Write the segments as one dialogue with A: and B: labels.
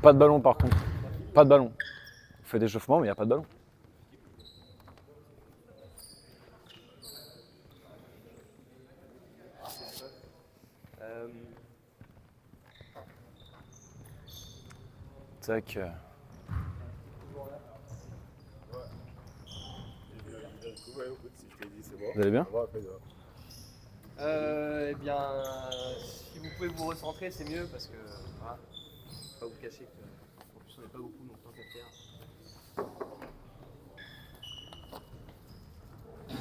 A: Pas de ballon par contre. Pas de ballon. On fait d'échauffement, mais il n'y a pas de ballon. Tac. Vous allez bien?
B: Eh bien, si vous pouvez vous recentrer, c'est mieux parce que voilà, faut pas vous cacher qu'en plus on n'est pas beaucoup, donc tant qu'à faire.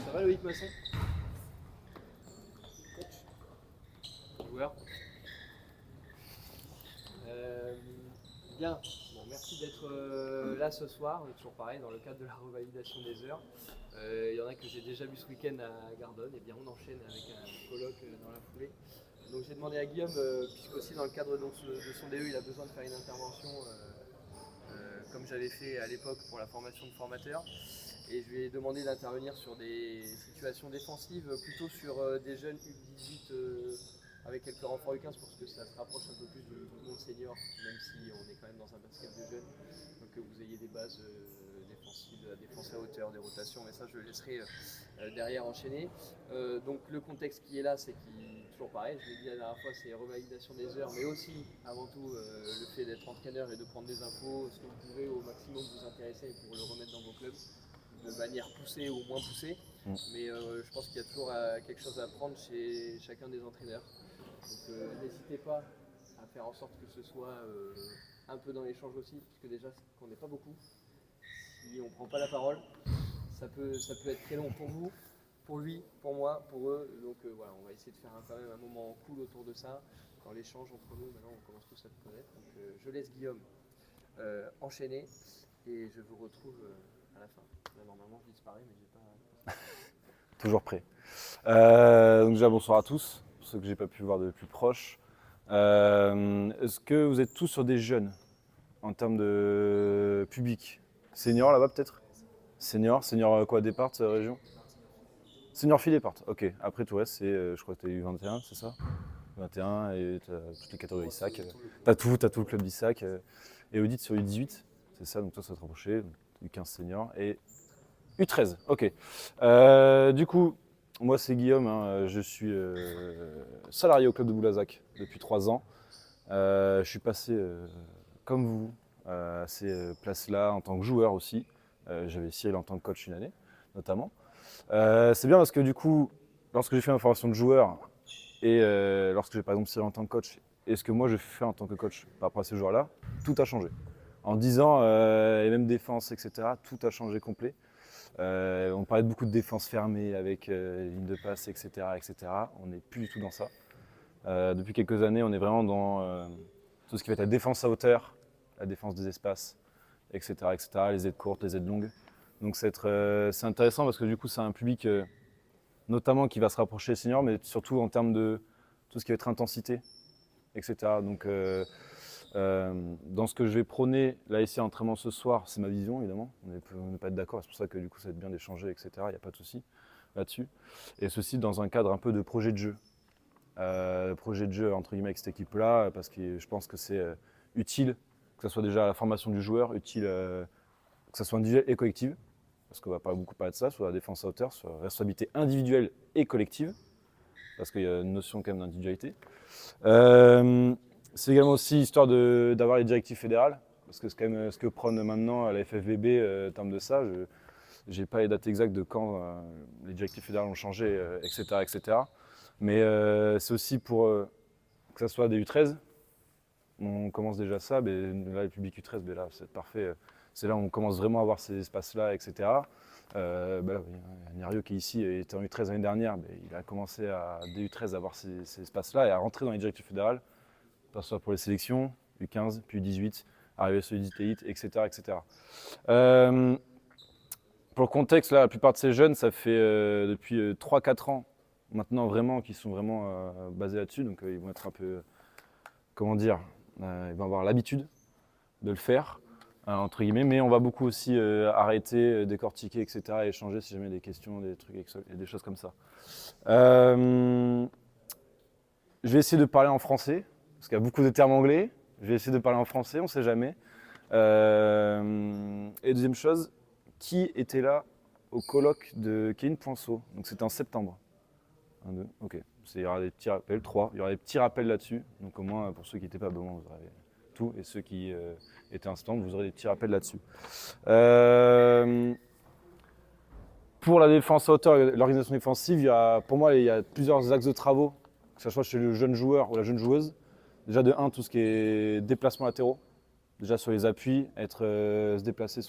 B: Ça va Loïc Masson? Coach? Joueur? Bien, bon, merci d'être là ce soir, toujours pareil, dans le cadre de la revalidation des heures. Il y en a que j'ai déjà vu ce week-end à Gardone, et bien on enchaîne avec un colloque dans la foulée. Donc j'ai demandé à Guillaume, puisqu'aussi dans le cadre de son DE, il a besoin de faire une intervention comme j'avais fait à l'époque pour la formation de formateur. Et je lui ai demandé d'intervenir sur des situations défensives, plutôt sur des jeunes U18 avec quelques renforts U15 pour que ça se rapproche un peu plus du monde senior, même si on est quand même dans un basket de jeunes. Donc que vous ayez des bases défensives, de la défense à hauteur, des rotations, mais ça je le laisserai derrière enchaîner. Donc le contexte qui est là, c'est toujours pareil, je l'ai dit la dernière fois, c'est revalidation des heures, mais aussi avant tout le fait d'être entraîneur et de prendre des infos, ce que vous pouvez au maximum vous intéresser pour le remettre dans vos clubs de manière poussée ou moins poussée. Mais je pense qu'il y a toujours quelque chose à apprendre chez chacun des entraîneurs. Donc n'hésitez pas à faire en sorte que ce soit un peu dans l'échange aussi, parce que déjà qu'on n'est pas beaucoup, si on ne prend pas la parole, ça peut être très long pour vous, pour lui, pour moi, pour eux. Donc voilà, on va essayer de faire quand même un moment cool autour de ça, dans l'échange entre nous. Maintenant on commence tous à se connaître. Donc je laisse Guillaume enchaîner et je vous retrouve à la fin. Là, normalement je disparais, mais j'ai pas.
A: Toujours prêt. Donc déjà bonsoir à tous, pour ceux que j'ai pas pu voir de plus proche. Est-ce que vous êtes tous sur des jeunes en termes de public? Senior là-bas peut-être? Senior quoi, départ région? Senior fille départ, ok. Après tout reste, c'est, je crois que tu as eu 21, c'est ça? 21 et tu as toutes les catégories ISAC. T'as tout le club d'ISAC. Et Audit sur U18, c'est ça, donc toi ça va te rapprocher, U15 senior et U13, ok. Du coup, moi c'est Guillaume, hein, je suis salarié au club de Boulazac depuis 3 ans. Je suis passé, comme vous, à ces places-là en tant que joueur aussi. J'avais Cyril en tant que coach une année, notamment. C'est bien parce que du coup, lorsque j'ai fait ma formation de joueur et lorsque j'ai par exemple Cyril en tant que coach et ce que moi je fais en tant que coach par rapport à ces joueurs-là, tout a changé. En 10 ans, et même défense, etc., tout a changé complet. On parlait beaucoup de défense fermée avec ligne de passe, etc., etc. On n'est plus du tout dans ça. Depuis quelques années, on est vraiment dans tout ce qui va être la défense à hauteur, la défense des espaces, etc., etc., les aides courtes, les aides longues. Donc c'est intéressant parce que du coup, c'est un public notamment qui va se rapprocher des seniors, mais surtout en termes de tout ce qui va être intensité, etc. Donc dans ce que je vais prôner là ici en entraînement ce soir, c'est ma vision évidemment, on n'est pas d'accord, c'est pour ça que du coup ça va être bien d'échanger, etc. Il n'y a pas de souci là-dessus. Et ceci dans un cadre un peu de projet de jeu. Projet de jeu entre guillemets avec cette équipe-là, parce que je pense que c'est utile, que ce soit déjà à la formation du joueur, utile que ce soit individuel et collective, parce qu'on va pas beaucoup parler de ça, sur la défense à hauteur, sur la responsabilité individuelle et collective, parce qu'il y a une notion quand même d'individualité. C'est également aussi histoire d'avoir les directives fédérales, parce que c'est quand même ce que prône maintenant à la FFVB en termes de ça. Je n'ai pas les dates exactes de quand les directives fédérales ont changé, etc., etc. Mais c'est aussi pour que ça soit des U13. On commence déjà ça, mais là, les publics U13, mais là, c'est parfait. C'est là où on commence vraiment à avoir ces espaces-là, etc. Là, il y a Nirio qui est ici, il était en U13 l'année dernière, mais il a commencé à, dès U13 à avoir ces espaces-là et à rentrer dans les directives fédérales, que ce soit pour les sélections, U15, puis U18, arriver sur U18 Elite, etc. etc. Pour le contexte, là, la plupart de ces jeunes, ça fait depuis 3-4 ans maintenant vraiment qu'ils sont vraiment basés là-dessus, donc ils vont être un peu, comment dire, ils vont avoir l'habitude de le faire, entre guillemets, mais on va beaucoup aussi arrêter, décortiquer, etc., et échanger si jamais des questions, des trucs, et des choses comme ça. Je vais essayer de parler en français, parce qu'il y a beaucoup de termes anglais, Je vais essayer de parler en français, on ne sait jamais. Et deuxième chose, qui était là au colloque de Kevin Poinceau? Donc c'était en septembre. 1, 2, ok. Il y aura des petits rappels, 3. Il y aura des petits rappels là-dessus. Donc au moins, pour ceux qui n'étaient pas abonnés, vous aurez tout. Et ceux qui étaient instants, vous aurez des petits rappels là-dessus. Pour la défense à hauteur et l'organisation défensive, pour moi, il y a plusieurs axes de travaux, que ce soit chez le jeune joueur ou la jeune joueuse. Déjà de 1, tout ce qui est déplacements latéraux. Déjà sur les appuis, se déplacer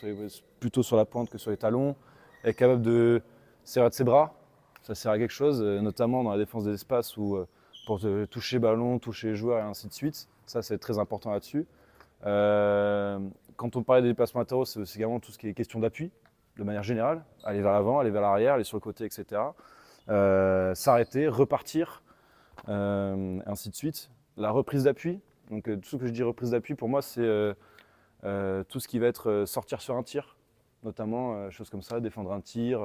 A: plutôt sur la pointe que sur les talons, être capable de serrer de ses bras, ça sert à quelque chose, notamment dans la défense des espaces ou pour toucher ballon, toucher les joueurs et ainsi de suite. Ça, c'est très important là-dessus. Quand on parlait des déplacements latéraux, c'est aussi également tout ce qui est question d'appui, de manière générale, aller vers l'avant, aller vers l'arrière, aller sur le côté, etc. S'arrêter, repartir, ainsi de suite. La reprise d'appui, donc tout ce que je dis reprise d'appui, pour moi, c'est tout ce qui va être sortir sur un tir, notamment choses comme ça, défendre un tir,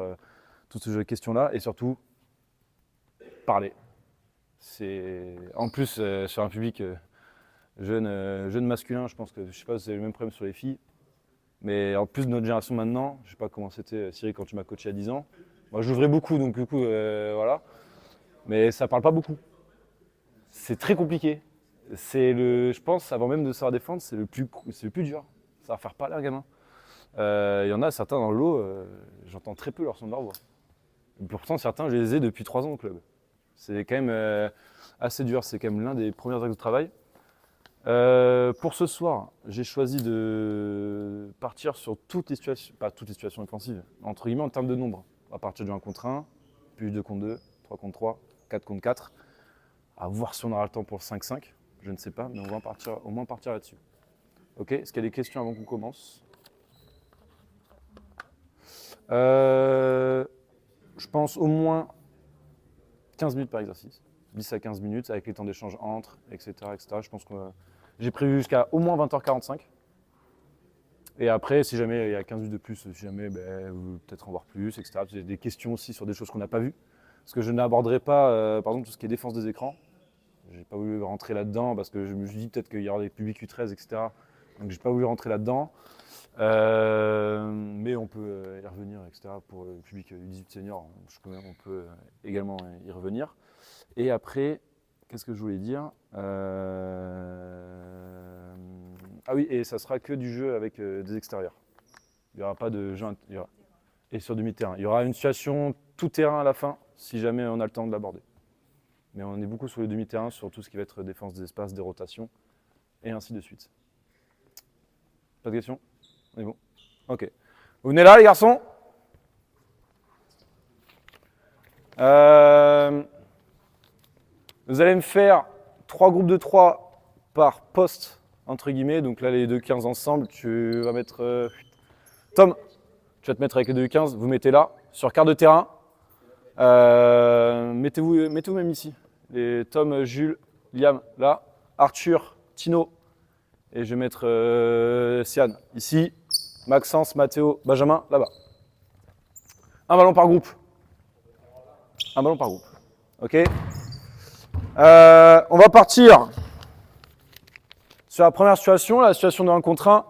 A: toutes ces questions-là, et surtout parler. En plus, sur un public jeune masculin, je pense que, je sais pas si c'est le même problème sur les filles, mais en plus de notre génération maintenant, je sais pas comment c'était Cyril quand tu m'as coaché à 10 ans, moi j'ouvrais beaucoup, donc du coup, voilà, mais ça parle pas beaucoup. C'est très compliqué. Je pense, avant même de savoir défendre, c'est le plus dur. Ça va faire parler un gamin. Il y en a certains dans le lot, j'entends très peu leur son de leur voix. Et pourtant, certains, je les ai depuis 3 ans au club. C'est quand même assez dur, c'est quand même l'un des premiers axes de travail. Pour ce soir, j'ai choisi de partir sur toutes les situations, pas toutes les situations offensives, entre guillemets en termes de nombre. On va partir du 1 contre 1, puis 2 contre 2, 3 contre 3, 4 contre 4. À voir si on aura le temps pour le 5-5, je ne sais pas, mais on va au moins partir là-dessus. Ok, est-ce qu'il y a des questions avant qu'on commence? Je pense au moins 15 minutes par exercice, 10 à 15 minutes avec les temps d'échange entre, etc. etc. Je pense que j'ai prévu jusqu'à au moins 20h45. Et après, si jamais il y a 15 minutes de plus, si jamais peut-être en voir plus, etc. J'ai des questions aussi sur des choses qu'on n'a pas vues. Parce que je n'aborderai pas, par exemple, tout ce qui est défense des écrans. Je n'ai pas voulu rentrer là-dedans parce que je me suis dit peut-être qu'il y aura des publics U13, etc. Donc je n'ai pas voulu rentrer là-dedans. Mais on peut y revenir, etc. Pour le public U18 senior, on peut également y revenir. Et après, qu'est-ce que je voulais dire? Ah oui, et ça sera que du jeu avec des extérieurs. Il n'y aura pas de jeu et sur demi-terrain. Il y aura une situation tout terrain à la fin, si jamais on a le temps de l'aborder. Mais on est beaucoup sur le demi-terrain, sur tout ce qui va être défense des espaces, des rotations, et ainsi de suite. Pas de questions? On est bon? Ok. Vous venez là, les garçons? Vous allez me faire 3 groupes de 3 par poste, entre guillemets. Donc là, les deux 15 ensemble, tu vas mettre... Tom, tu vas te mettre avec les deux 15, vous mettez là, sur quart de terrain. Mettez-vous même ici. Les Tom, Jules, Liam, là. Arthur, Tino. Et je vais mettre Sian ici. Maxence, Mathéo, Benjamin, là-bas. Un ballon par groupe. Un ballon par groupe. Ok. On va partir sur la première situation, la situation de 1 contre 1.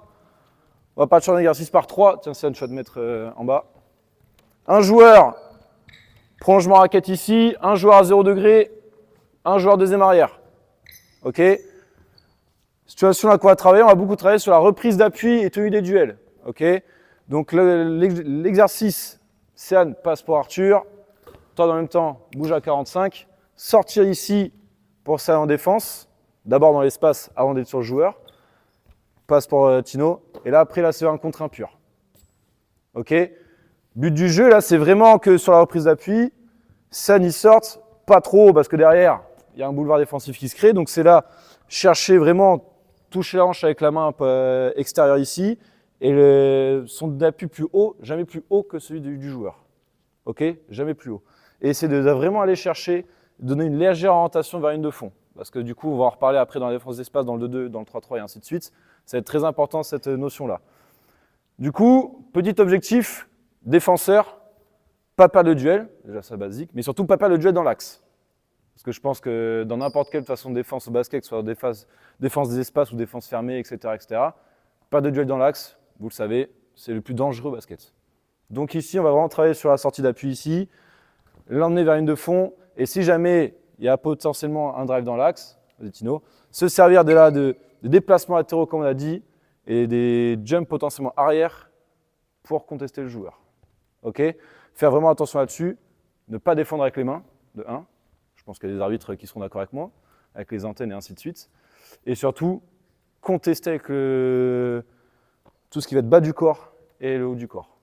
A: On va partir d'un exercice par 3. Tiens, Sian, tu vas te mettre en bas. Un joueur, prolongement raquette ici. Un joueur à 0 degré. Un joueur deuxième arrière. Ok. Situation là qu'on va travailler, on va beaucoup travailler sur la reprise d'appui et tenue des duels. Ok. Donc l'exercice, Sian passe pour Arthur. Toi, dans le même temps, bouge à 45. Sortir ici pour ça en défense. D'abord dans l'espace avant d'être sur le joueur. Passe pour Tino. Et là, après, là, c'est un contre 1 pur. Ok. But du jeu, là, c'est vraiment que sur la reprise d'appui, Sian y sorte pas trop parce que derrière, il y a un boulevard défensif qui se crée. Donc, c'est là, chercher vraiment, toucher la hanche avec la main extérieure ici. Et son appui plus haut, jamais plus haut que celui du joueur. Ok. Jamais plus haut. Et c'est de vraiment aller chercher, donner une légère orientation vers une de fond. Parce que du coup, on va en reparler après dans la défense d'espace, dans le 2-2, dans le 3-3 et ainsi de suite. Ça va être très important cette notion-là. Du coup, petit objectif, défenseur, pas perdre le duel, déjà ça basique, mais surtout pas perdre le duel dans l'axe. Parce que je pense que dans n'importe quelle façon de défense au basket, que ce soit défense des espaces ou défense fermée, etc., pas de duel dans l'axe, vous le savez, c'est le plus dangereux au basket. Donc ici, on va vraiment travailler sur la sortie d'appui ici, l'emmener vers une de fond, et si jamais il y a potentiellement un drive dans l'axe, vas-y Tino, se servir de là de déplacements latéraux comme on a dit, et des jumps potentiellement arrière pour contester le joueur. Ok ? Faire vraiment attention là-dessus, ne pas défendre avec les mains, de 1. Je pense qu'il y a des arbitres qui seront d'accord avec moi, avec les antennes et ainsi de suite. Et surtout, contester avec tout ce qui va être bas du corps et le haut du corps.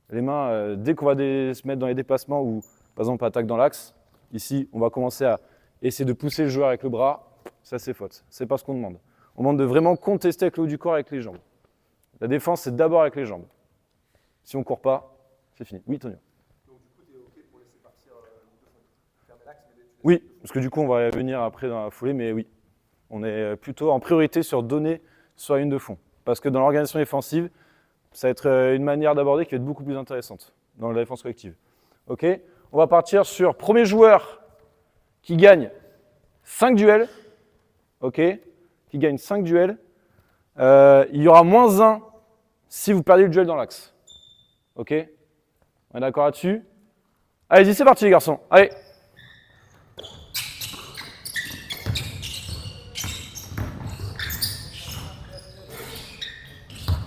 A: Les mains, dès qu'on va se mettre dans les déplacements ou par exemple attaque dans l'axe, ici on va commencer à essayer de pousser le joueur avec le bras, ça c'est faute, c'est pas ce qu'on demande. On demande de vraiment contester avec le haut du corps et avec les jambes. La défense c'est d'abord avec les jambes. Si on ne court pas, c'est fini. Oui, Tonio.
C: Donc du coup, tu es OK pour laisser partir deux fois. Fermer l'axe, mais tu laisses
A: Oui, parce que du coup on va venir après dans la foulée, mais oui. On est plutôt en priorité sur donner sur la ligne de fond. Parce que dans l'organisation défensive, ça va être une manière d'aborder qui va être beaucoup plus intéressante dans la défense collective. Ok ? On va partir sur premier joueur qui gagne 5 duels. Ok ? Qui gagne 5 duels. Il y aura -1 si vous perdez le duel dans l'axe. Ok ? On est d'accord là-dessus ? Allez-y, c'est parti les garçons. Allez.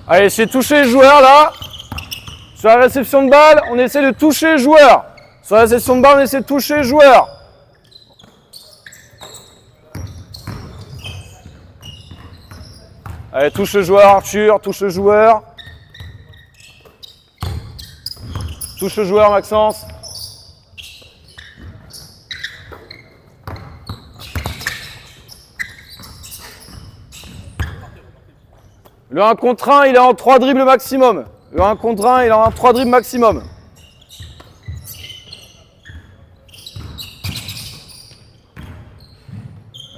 A: Allez, essayez de toucher les joueurs là. Sur la réception de balle, on essaie de toucher les joueurs. Sur la réception de balle, on essaie de toucher les joueurs. Allez, touche le joueur, Arthur, touche le joueur. Touche le joueur, Maxence. Le 1 contre 1, il est en 3 dribbles maximum. Le 1 contre 1, il est en 3 dribbles maximum.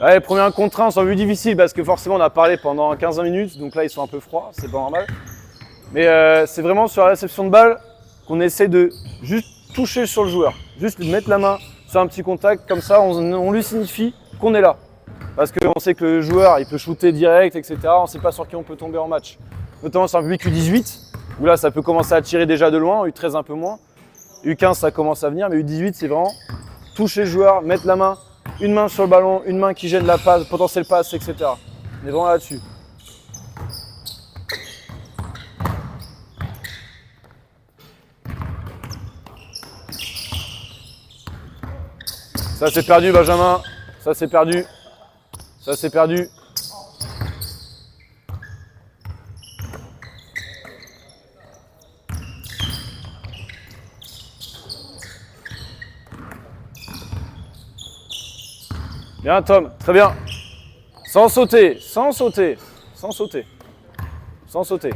A: Allez, premier 1 contre 1, c'est un peu difficile parce que forcément on a parlé pendant 15 minutes, donc là ils sont un peu froids, c'est pas normal. Mais c'est vraiment sur la réception de balle qu'on essaie de juste toucher sur le joueur. Juste lui mettre la main sur un petit contact, comme ça on lui signifie qu'on est là. Parce qu'on sait que le joueur il peut shooter direct, etc. On ne sait pas sur qui on peut tomber en match. Notamment sur un public U18, où là ça peut commencer à tirer déjà de loin, U13 un peu moins. U15 ça commence à venir, mais U18 c'est vraiment toucher le joueur, mettre la main, une main sur le ballon, une main qui gêne la passe, potentiel passe, etc. On est vraiment là-dessus. Ça c'est perdu Benjamin, ça c'est perdu. Ça c'est perdu. Bien Tom, très bien. Sans sauter, sans sauter, sans sauter, sans sauter.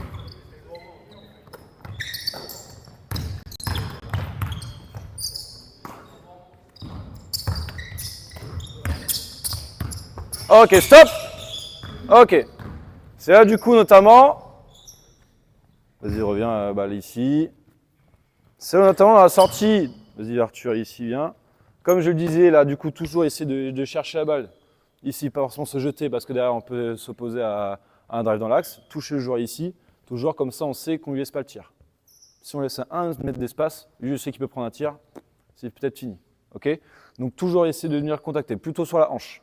A: Ok, stop. Ok. C'est là du coup notamment. Vas-y, reviens à balle ici. C'est là notamment dans la sortie. Vas-y Arthur, ici, viens. Comme je le disais, là du coup, toujours essayer de chercher la balle. Ici, pas forcément se jeter parce que derrière on peut s'opposer à un drive dans l'axe. Toucher le joueur ici. Toujours comme ça, on sait qu'on ne lui laisse pas le tir. Si on laisse 1 mètre d'espace, lui je sais qu'il peut prendre un tir, c'est peut-être fini. Ok ? Donc toujours essayer de venir contacter, plutôt sur la hanche.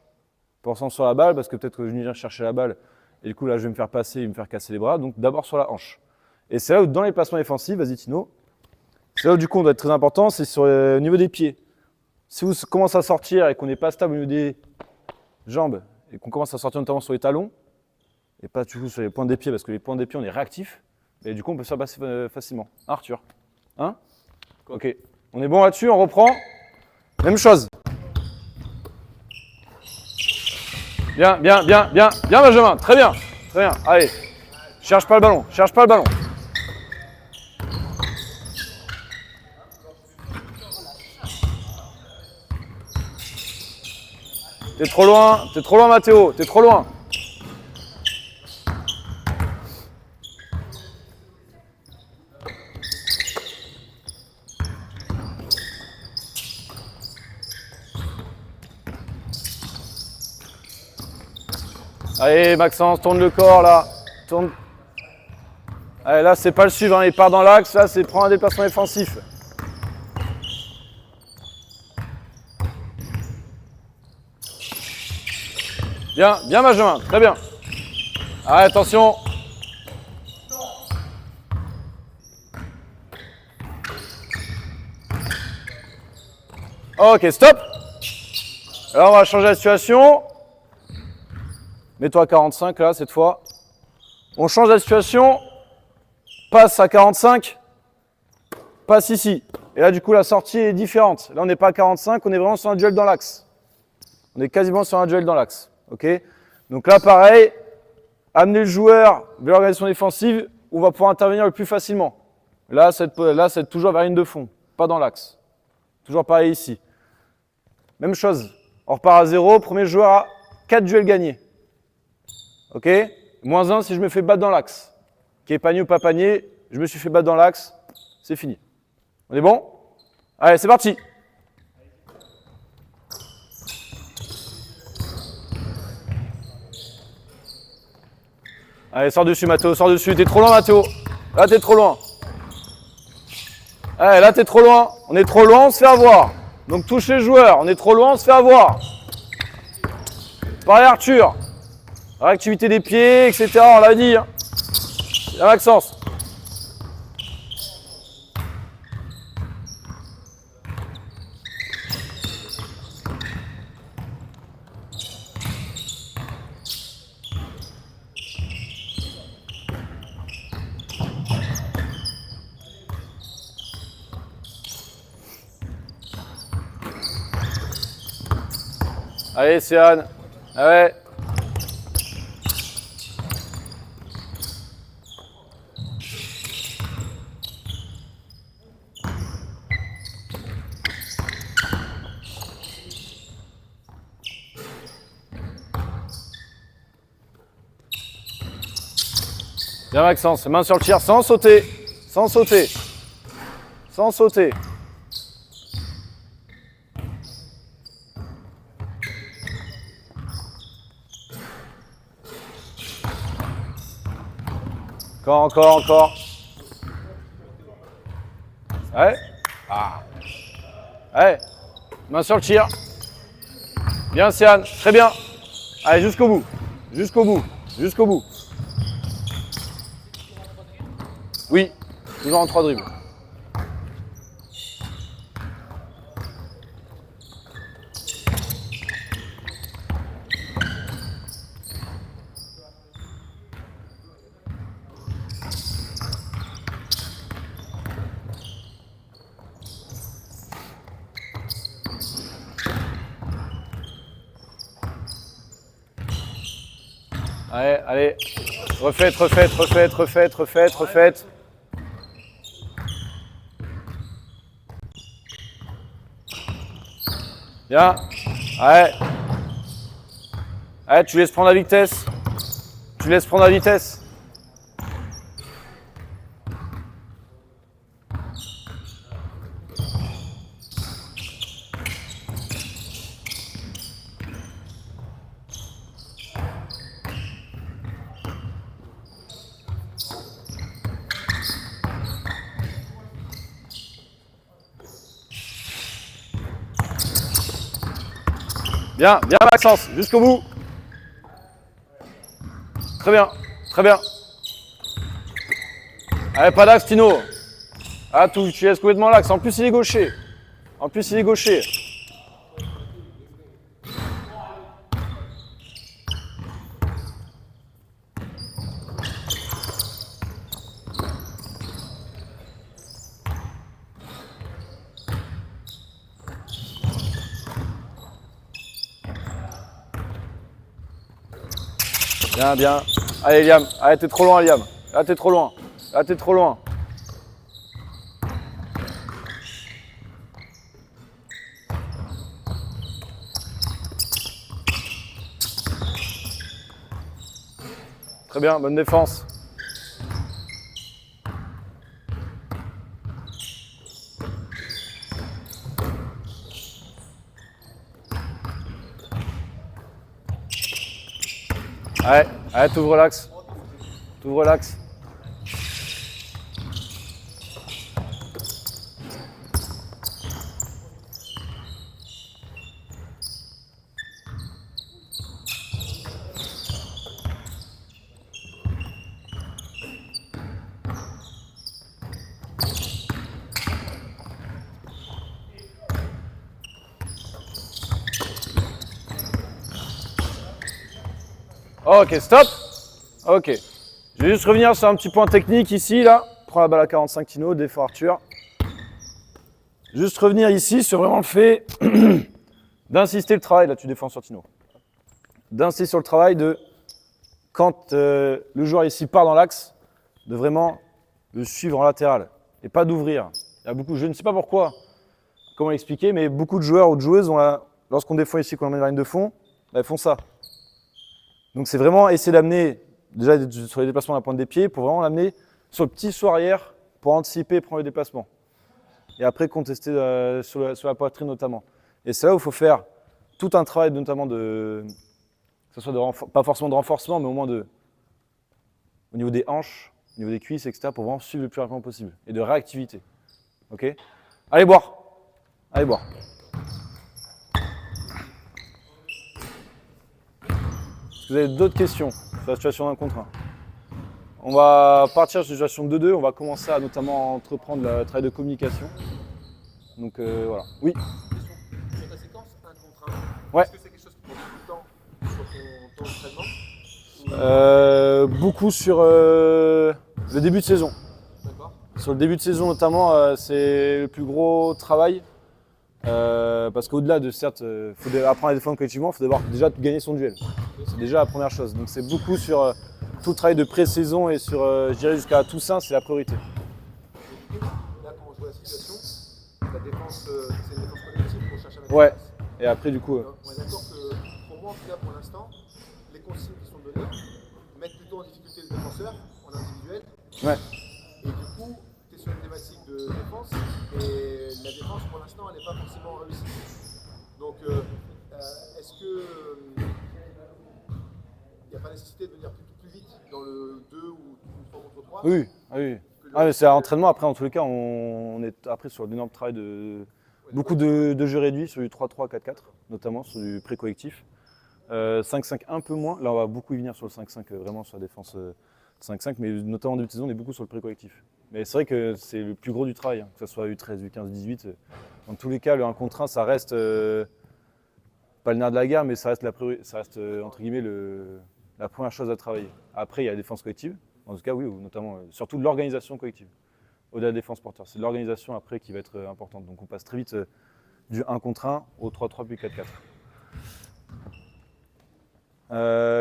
A: Pensant sur la balle, parce que peut-être que je viens chercher la balle, et du coup là je vais me faire passer et me faire casser les bras, donc d'abord sur la hanche. Et c'est là où dans les placements défensifs, vas-y Tino, c'est là où du coup on doit être très important, c'est sur au niveau des pieds. Si vous commencez à sortir et qu'on n'est pas stable au niveau des jambes, et qu'on commence à sortir notamment sur les talons, et pas du tout sur les pointes des pieds, parce que les pointes des pieds on est réactif, et du coup on peut se faire passer facilement. Hein, Arthur ? Hein ? Ok. On est bon là-dessus, on reprend. Même chose. Bien, bien, bien, bien, bien Benjamin, très bien, très bien, allez, cherche pas le ballon, cherche pas le ballon. T'es trop loin Mathéo, t'es trop loin. Allez, Maxence, tourne le corps là. Tourne. Allez, là, c'est pas le suivre, hein. Il part dans l'axe. Là, c'est prendre un déplacement défensif. Bien, bien, Benjamin. Très bien. Allez, attention. Ok, stop. Alors, on va changer la situation. Mets-toi à 45 là, cette fois. On change la situation. Passe à 45. Passe ici. Et là, du coup, la sortie est différente. Là, on n'est pas à 45, on est vraiment sur un duel dans l'axe. On est quasiment sur un duel dans l'axe. Ok. Donc là, pareil, amener le joueur vers l'organisation défensive où on va pouvoir intervenir le plus facilement. Là, c'est toujours vers la ligne de fond, pas dans l'axe. Toujours pareil ici. Même chose. On repart à 0, premier joueur à 4 duels gagnés. Ok. Moins 1 si je me fais battre dans l'axe. Qui est panier ou pas panier, je me suis fait battre dans l'axe, c'est fini. On est bon? Allez, c'est parti. Allez, sors dessus, Mathéo, sors dessus. T'es trop loin, Mathéo. Là, t'es trop loin. Allez, là, t'es trop loin. On est trop loin, on se fait avoir. Donc, touche les joueurs. On est trop loin, on se fait avoir. Pareil, Arthur. Réactivité des pieds, etc. On l'a dit. Hein. Bien, Maxence. Allez, Céane. Ah ouais. Bien, Maxence. Main sur le tir sans sauter. Sans sauter. Sans sauter. Encore. Ouais. Ah. Ouais. Main sur le tir. Bien, Céane. Très bien. Allez, jusqu'au bout. Jusqu'au bout. Jusqu'au bout. Oui. Toujours en 3 dribbles. Allez. Refaites. Bien. Allez, tu laisses prendre la vitesse. Bien, Maxence, jusqu'au bout. Très bien. Allez, pas d'axe, Tino. Ah, tu laisses complètement l'axe. En plus, il est gaucher. Bien. Allez, Liam. Allez, t'es trop loin, Liam. Là, t'es trop loin. Très bien, bonne défense. Allez, t'ouvres l'axe. T'ouvres l'axe. Ok, stop. Ok. Je vais juste revenir sur un petit point technique ici, là. Prends la balle à 45 Tino, défend Arthur. Juste revenir ici sur vraiment le fait d'insister le travail. Là, tu défends sur Tino. D'insister sur le travail de, quand le joueur ici part dans l'axe, de vraiment le suivre en latéral et pas d'ouvrir. Il y a beaucoup, je ne sais pas pourquoi, comment l'expliquer, mais beaucoup de joueurs ou de joueuses, lorsqu'on défend ici, qu'on emmène la ligne de fond, bah, ils font ça. Donc c'est vraiment essayer d'amener, déjà sur les déplacements à la pointe des pieds, pour vraiment l'amener sur le petit saut arrière, pour anticiper et prendre le déplacement. Et après contester sur la poitrine notamment. Et c'est là où il faut faire tout un travail notamment de, que ce soit pas forcément de renforcement, mais au moins au niveau des hanches, au niveau des cuisses, etc., pour vraiment suivre le plus rapidement possible. Et de réactivité. Ok ? Allez boire. Allez boire. Est-ce que vous avez d'autres questions sur la situation d'un contre un ? On va partir sur la situation 2-2. On va commencer à notamment entreprendre le travail de communication. Donc voilà. Oui.
C: Sur ta séquence 1 contre 1,
A: Ouais.
C: est-ce que c'est quelque chose qui prend beaucoup de temps sur ton entraînement?
A: Beaucoup sur le début de saison.
C: D'accord.
A: Sur le début de saison notamment, c'est le plus gros travail. Parce qu'au-delà de, certes, faut apprendre à défendre collectivement, il faut d'abord déjà gagner son duel. C'est déjà la première chose. Donc c'est beaucoup sur tout le travail de pré-saison et sur, je dirais jusqu'à Toussaint, c'est la priorité.
C: Et du coup, là, comment je vois la situation, la défense, c'est une défense collective qu'on cherche à mettre en
A: Ouais.
C: place.
A: Et après du coup,
C: On est d'accord que, pour moi en tout cas pour l'instant, les consignes qui sont données mettent plutôt en difficulté le défenseur en individuel.
A: ouais.
C: Et du coup, tu es sur une thématique de défense et la défense pour l'instant elle n'est pas forcément réussie. Donc est-ce que il n'y a pas nécessité de venir plus vite dans le 2 ou 3 contre 3?
A: Oui, oui. Ah, mais c'est à l'entraînement. Après, en tous les cas, on est après sur l'énorme travail de beaucoup de jeux réduits sur du 3-3, 4-4, notamment sur du pré-collectif. 5-5 un peu moins. Là, on va beaucoup y venir sur le 5-5, vraiment sur la défense 5-5, mais notamment en début de saison, on est beaucoup sur le pré-collectif. Mais c'est vrai que c'est le plus gros du travail, hein, que ce soit U13, U15, 18. Dans tous les cas, le 1 contre 1, ça reste pas le nerf de la guerre, mais ça reste, ça reste entre guillemets la première chose à travailler. Après, il y a la défense collective. En tout cas, oui, ou notamment, surtout de l'organisation collective. Au-delà de la défense porteur. C'est l'organisation après qui va être importante. Donc on passe très vite du 1 contre 1 au 3-3 puis 4-4.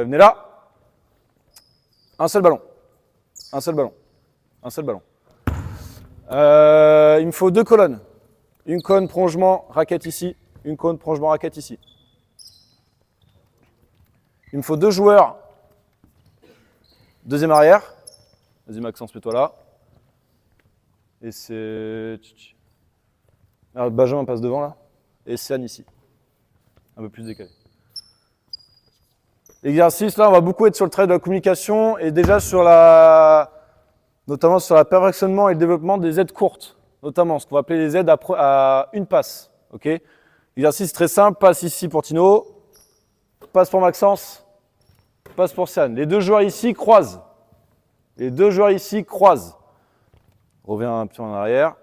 A: Venez là. Un seul ballon. Un seul ballon. Un seul ballon. Il me faut 2 colonnes. Une colonne prolongement raquette ici. Une colonne prolongement raquette ici. Il me faut 2 joueurs. Deuxième arrière. Vas-y Maxence, mets-toi là. Et c'est... Alors, Benjamin passe devant là. Et c'est Anne ici. Un peu plus décalé. L'exercice là, on va beaucoup être sur le travail de la communication et déjà sur notamment sur le perfectionnement et le développement des aides courtes. Notamment ce qu'on va appeler les aides à une passe. Okay, exercice très simple. Passe ici pour Tino. Passe pour Maxence. Passe pour Sian. Les 2 joueurs ici croisent. Les 2 joueurs ici croisent. Reviens un peu en arrière.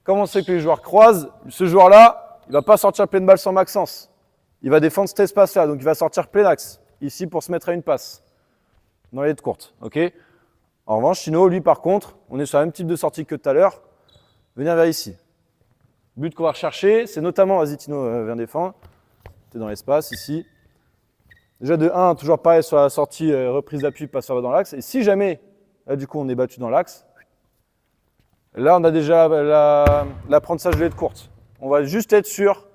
A: Comme on sait que les joueurs croisent, ce joueur-là, il ne va pas sortir pleine balle sans Maxence. Il va défendre cet espace-là, donc il va sortir plein axe, ici pour se mettre à une passe, dans les aides courtes. Okay, en revanche, Tino, lui par contre, on est sur le même type de sortie que tout à l'heure. Venir vers ici. Le but qu'on va rechercher, c'est notamment, vas-y Tino, viens défendre. Tu es dans l'espace, ici. Déjà de 1, toujours pareil sur la sortie, reprise d'appui, passe dans l'axe. Et si jamais, là du coup on est battu dans l'axe, là on a déjà l'apprentissage de l'aide courte. On va juste être sûr,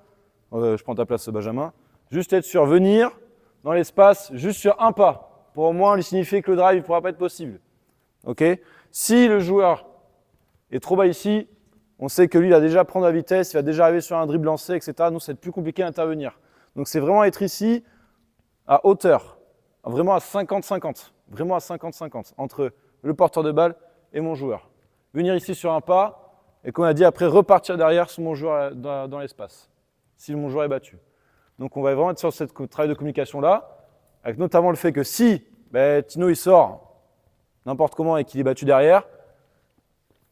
A: je prends ta place Benjamin, juste être sûr, venir dans l'espace, juste sur un pas, pour au moins lui signifier que le drive ne pourra pas être possible. Okay, si le joueur est trop bas ici, on sait que lui il va déjà prendre la vitesse, il va déjà arriver sur un dribble lancé, etc. Nous, c'est plus compliqué d'intervenir. Donc c'est vraiment être ici à hauteur vraiment à 50-50. Vraiment à 50-50 entre le porteur de balle et mon joueur. Venir ici sur un pas et comme on a dit après repartir derrière sur mon joueur dans l'espace. Si mon joueur est battu. Donc on va vraiment être sur ce travail de communication là, avec notamment le fait que si Tino il sort n'importe comment et qu'il est battu derrière,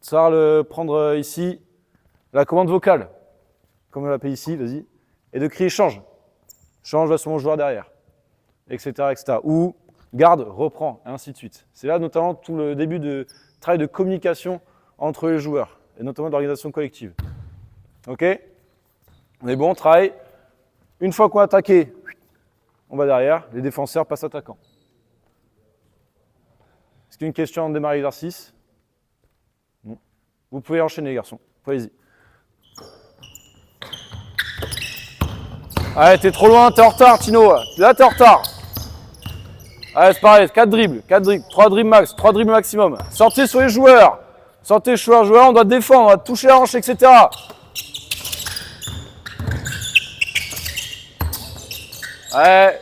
A: ça va prendre ici la commande vocale, comme on l'appelle ici, vas-y, et de crier change. Change, va sur mon joueur derrière, etc., etc. Ou garde, reprend, et ainsi de suite. C'est là notamment tout le début de travail de communication entre les joueurs, et notamment d'organisation collective. Ok? On est bon, on travaille. Une fois qu'on a attaqué, on va derrière, les défenseurs passent attaquant. Est-ce qu'il y a une question en démarrer l'exercice? Non. Vous pouvez enchaîner les garçons, allez-y. Allez, t'es trop loin, t'es en retard, Tino. Là, t'es en retard. Allez, c'est pareil, 4 dribbles, 3 dribbles max, 3 dribbles maximum. Sortez sur les joueurs. Sortez joueurs, on doit défendre, on doit toucher la hanche, etc. Ouais,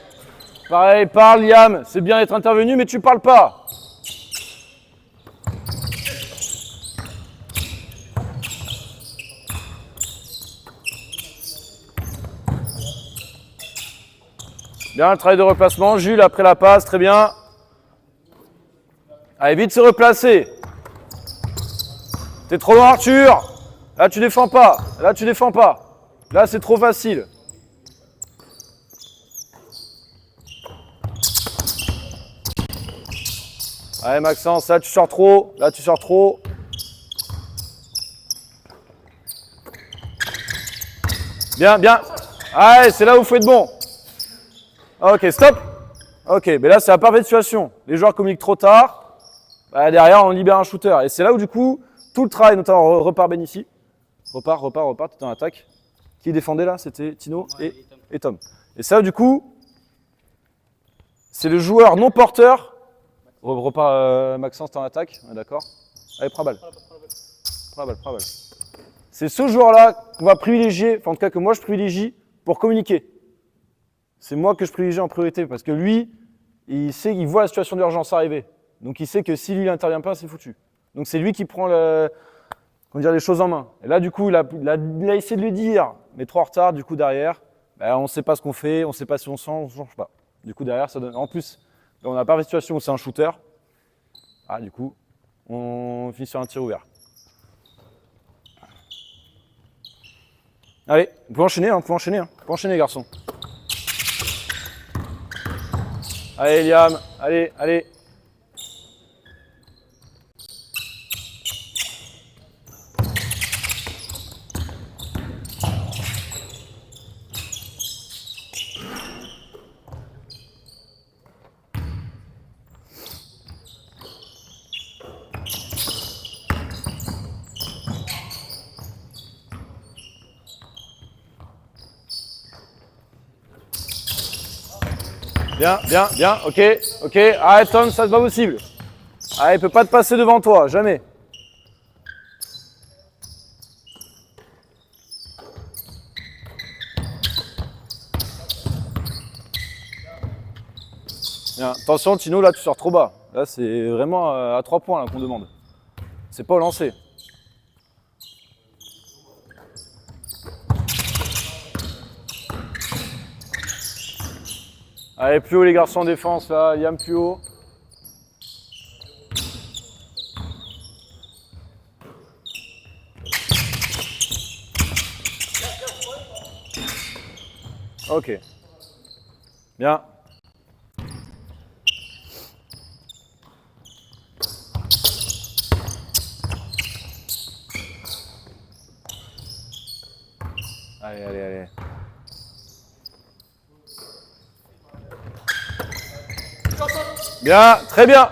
A: pareil, parle, Liam. C'est bien d'être intervenu, mais tu parles pas. Bien, le travail de replacement. Jules, après la passe, très bien. Allez, vite se replacer. T'es trop loin, Arthur. Là, tu défends pas. Là, tu défends pas. Là, c'est trop facile. Allez, Maxence, là, tu sors trop. Là, tu sors trop. Bien, bien. Allez, c'est là où il faut être bon. Ok, stop. Ok, mais là c'est la parfaite situation. Les joueurs communiquent trop tard. Derrière, on libère un shooter. Et c'est là où du coup, tout le travail, notamment repart Ben ici. Repart, tu es en attaque. Qui défendait là? C'était Tino et Tom. Et ça, du coup, c'est le joueur non porteur. Repart Maxence, t'es en attaque. D'accord. Allez, prends la balle. Prends la balle. C'est ce joueur-là qu'on va privilégier, enfin en tout cas que moi je privilégie pour communiquer. C'est moi que je privilégie en priorité parce que lui, il sait, il voit la situation d'urgence arriver. Donc il sait que si lui n'intervient pas, c'est foutu. Donc c'est lui qui prend les choses en main. Et là, du coup, il a essayé de lui dire, mais trop en retard, du coup, derrière, on ne sait pas ce qu'on fait, on ne sait pas si on sent, on ne change pas. Du coup, derrière, ça donne. En plus, on n'a pas une situation où c'est un shooter. Ah, du coup, on finit sur un tir ouvert. Allez, vous pouvez enchaîner, vous pouvez enchaîner, garçons. Allez, Liam, allez. Bien, ok. Arrête Tom, ça c'est pas possible. Ah, il peut pas te passer devant toi, jamais. Bien. Attention Tino, là tu sors trop bas. Là c'est vraiment à 3 points qu'on demande. C'est pas au lancer. Allez, plus haut les garçons en défense, là, Liam plus haut. Ok. Bien. Allez. Bien, très bien.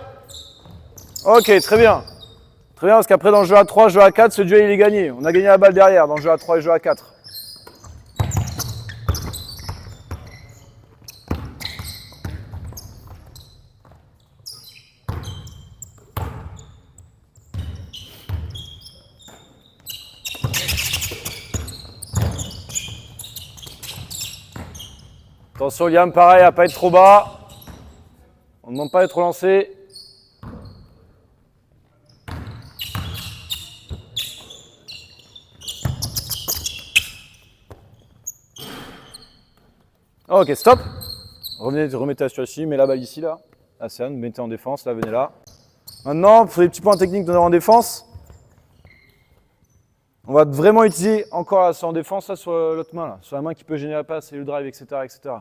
A: Ok, très bien. Très bien, parce qu'après dans le jeu à 3, jeu à 4, ce duel il est gagné. On a gagné la balle derrière dans le jeu à 3 et jeu à 4. Attention Liam, pareil, à pas être trop bas. On ne demande pas d'être relancé. Ok, stop. Remettez la situation, mets la balle ici, là. Asian, mettez en défense, là, venez là. Maintenant, pour les petits points techniques d'honneur en défense, on va vraiment utiliser encore là, en défense, là, sur l'autre main, là, sur la main qui peut gêner la passe et le drive, etc., etc.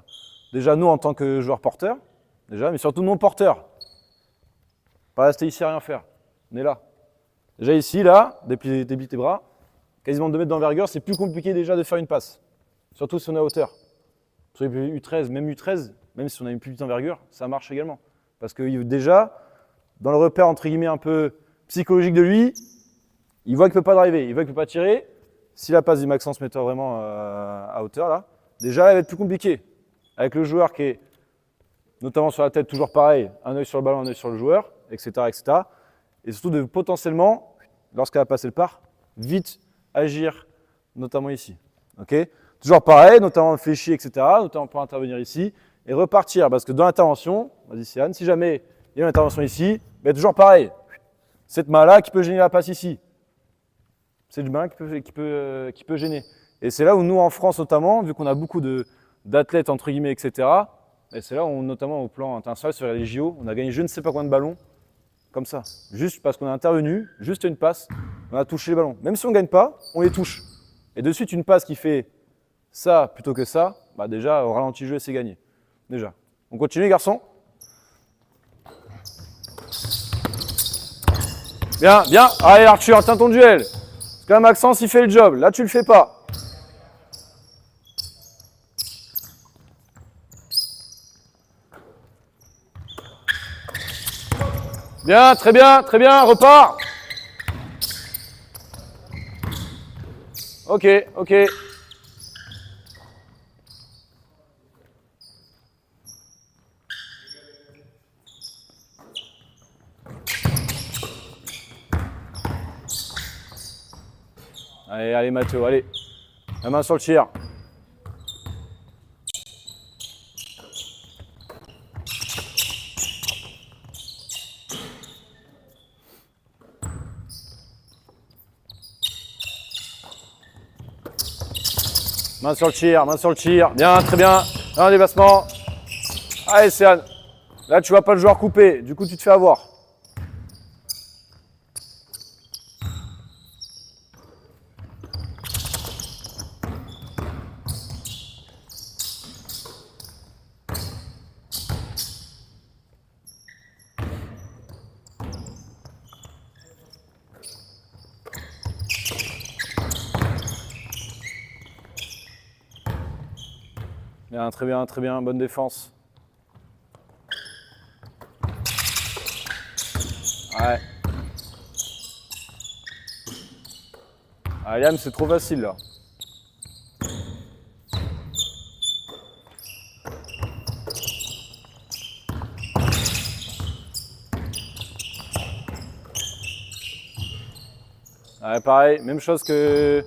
A: Déjà, nous, en tant que joueurs porteurs, déjà, mais surtout non porteurs. Pas rester ici à rien faire. On est là. Déjà ici, là, déplie tes bras, quasiment 2 mètres d'envergure, c'est plus compliqué déjà de faire une passe. Surtout si on est à hauteur. Sur les U13, même si on a une plus petite envergure, ça marche également. Parce que déjà, dans le repère entre guillemets un peu psychologique de lui, il voit qu'il ne peut pas driver, il voit qu'il ne peut pas tirer. Si la passe du Maxence met-toi vraiment à hauteur, là, déjà, elle va être plus compliquée. Avec le joueur qui est notamment sur la tête, toujours pareil, un œil sur le ballon, un œil sur le joueur, etc., etc. Et surtout de potentiellement, lorsqu'elle a passé le part, vite agir, notamment ici. Okay, toujours pareil, notamment fléchi, etc., notamment pour intervenir ici, et repartir. Parce que dans l'intervention, vas-y Sian, si jamais il y a une intervention ici, ben toujours pareil. Cette main-là qui peut gêner la passe ici. Cette main qui peut gêner. Et c'est là où nous, en France notamment, vu qu'on a beaucoup d'athlètes, entre guillemets, etc., et c'est là où, notamment au plan international, sur les JO, on a gagné je ne sais pas combien de ballons, comme ça. Juste parce qu'on a intervenu, juste une passe, on a touché les ballons. Même si on ne gagne pas, on les touche. Et de suite, une passe qui fait ça plutôt que ça, bah déjà, au ralenti jeu, c'est gagné. Déjà. On continue, les garçons? Bien, bien. Allez, Arthur, tiens ton duel. Parce que là, Maxence, il fait le job. Là, tu le fais pas. Bien, très bien, repart. Ok, ok. Allez, allez Mathéo, allez. La main sur le tir. Main sur le tir, main sur le tir. Bien, très bien. Un dépassement. Allez, Sian. Là, tu vois pas le joueur couper. Du coup, tu te fais avoir. Bien, très bien, bonne défense. Ouais. Ah, Liam, c'est trop facile là. Ouais, pareil, même chose que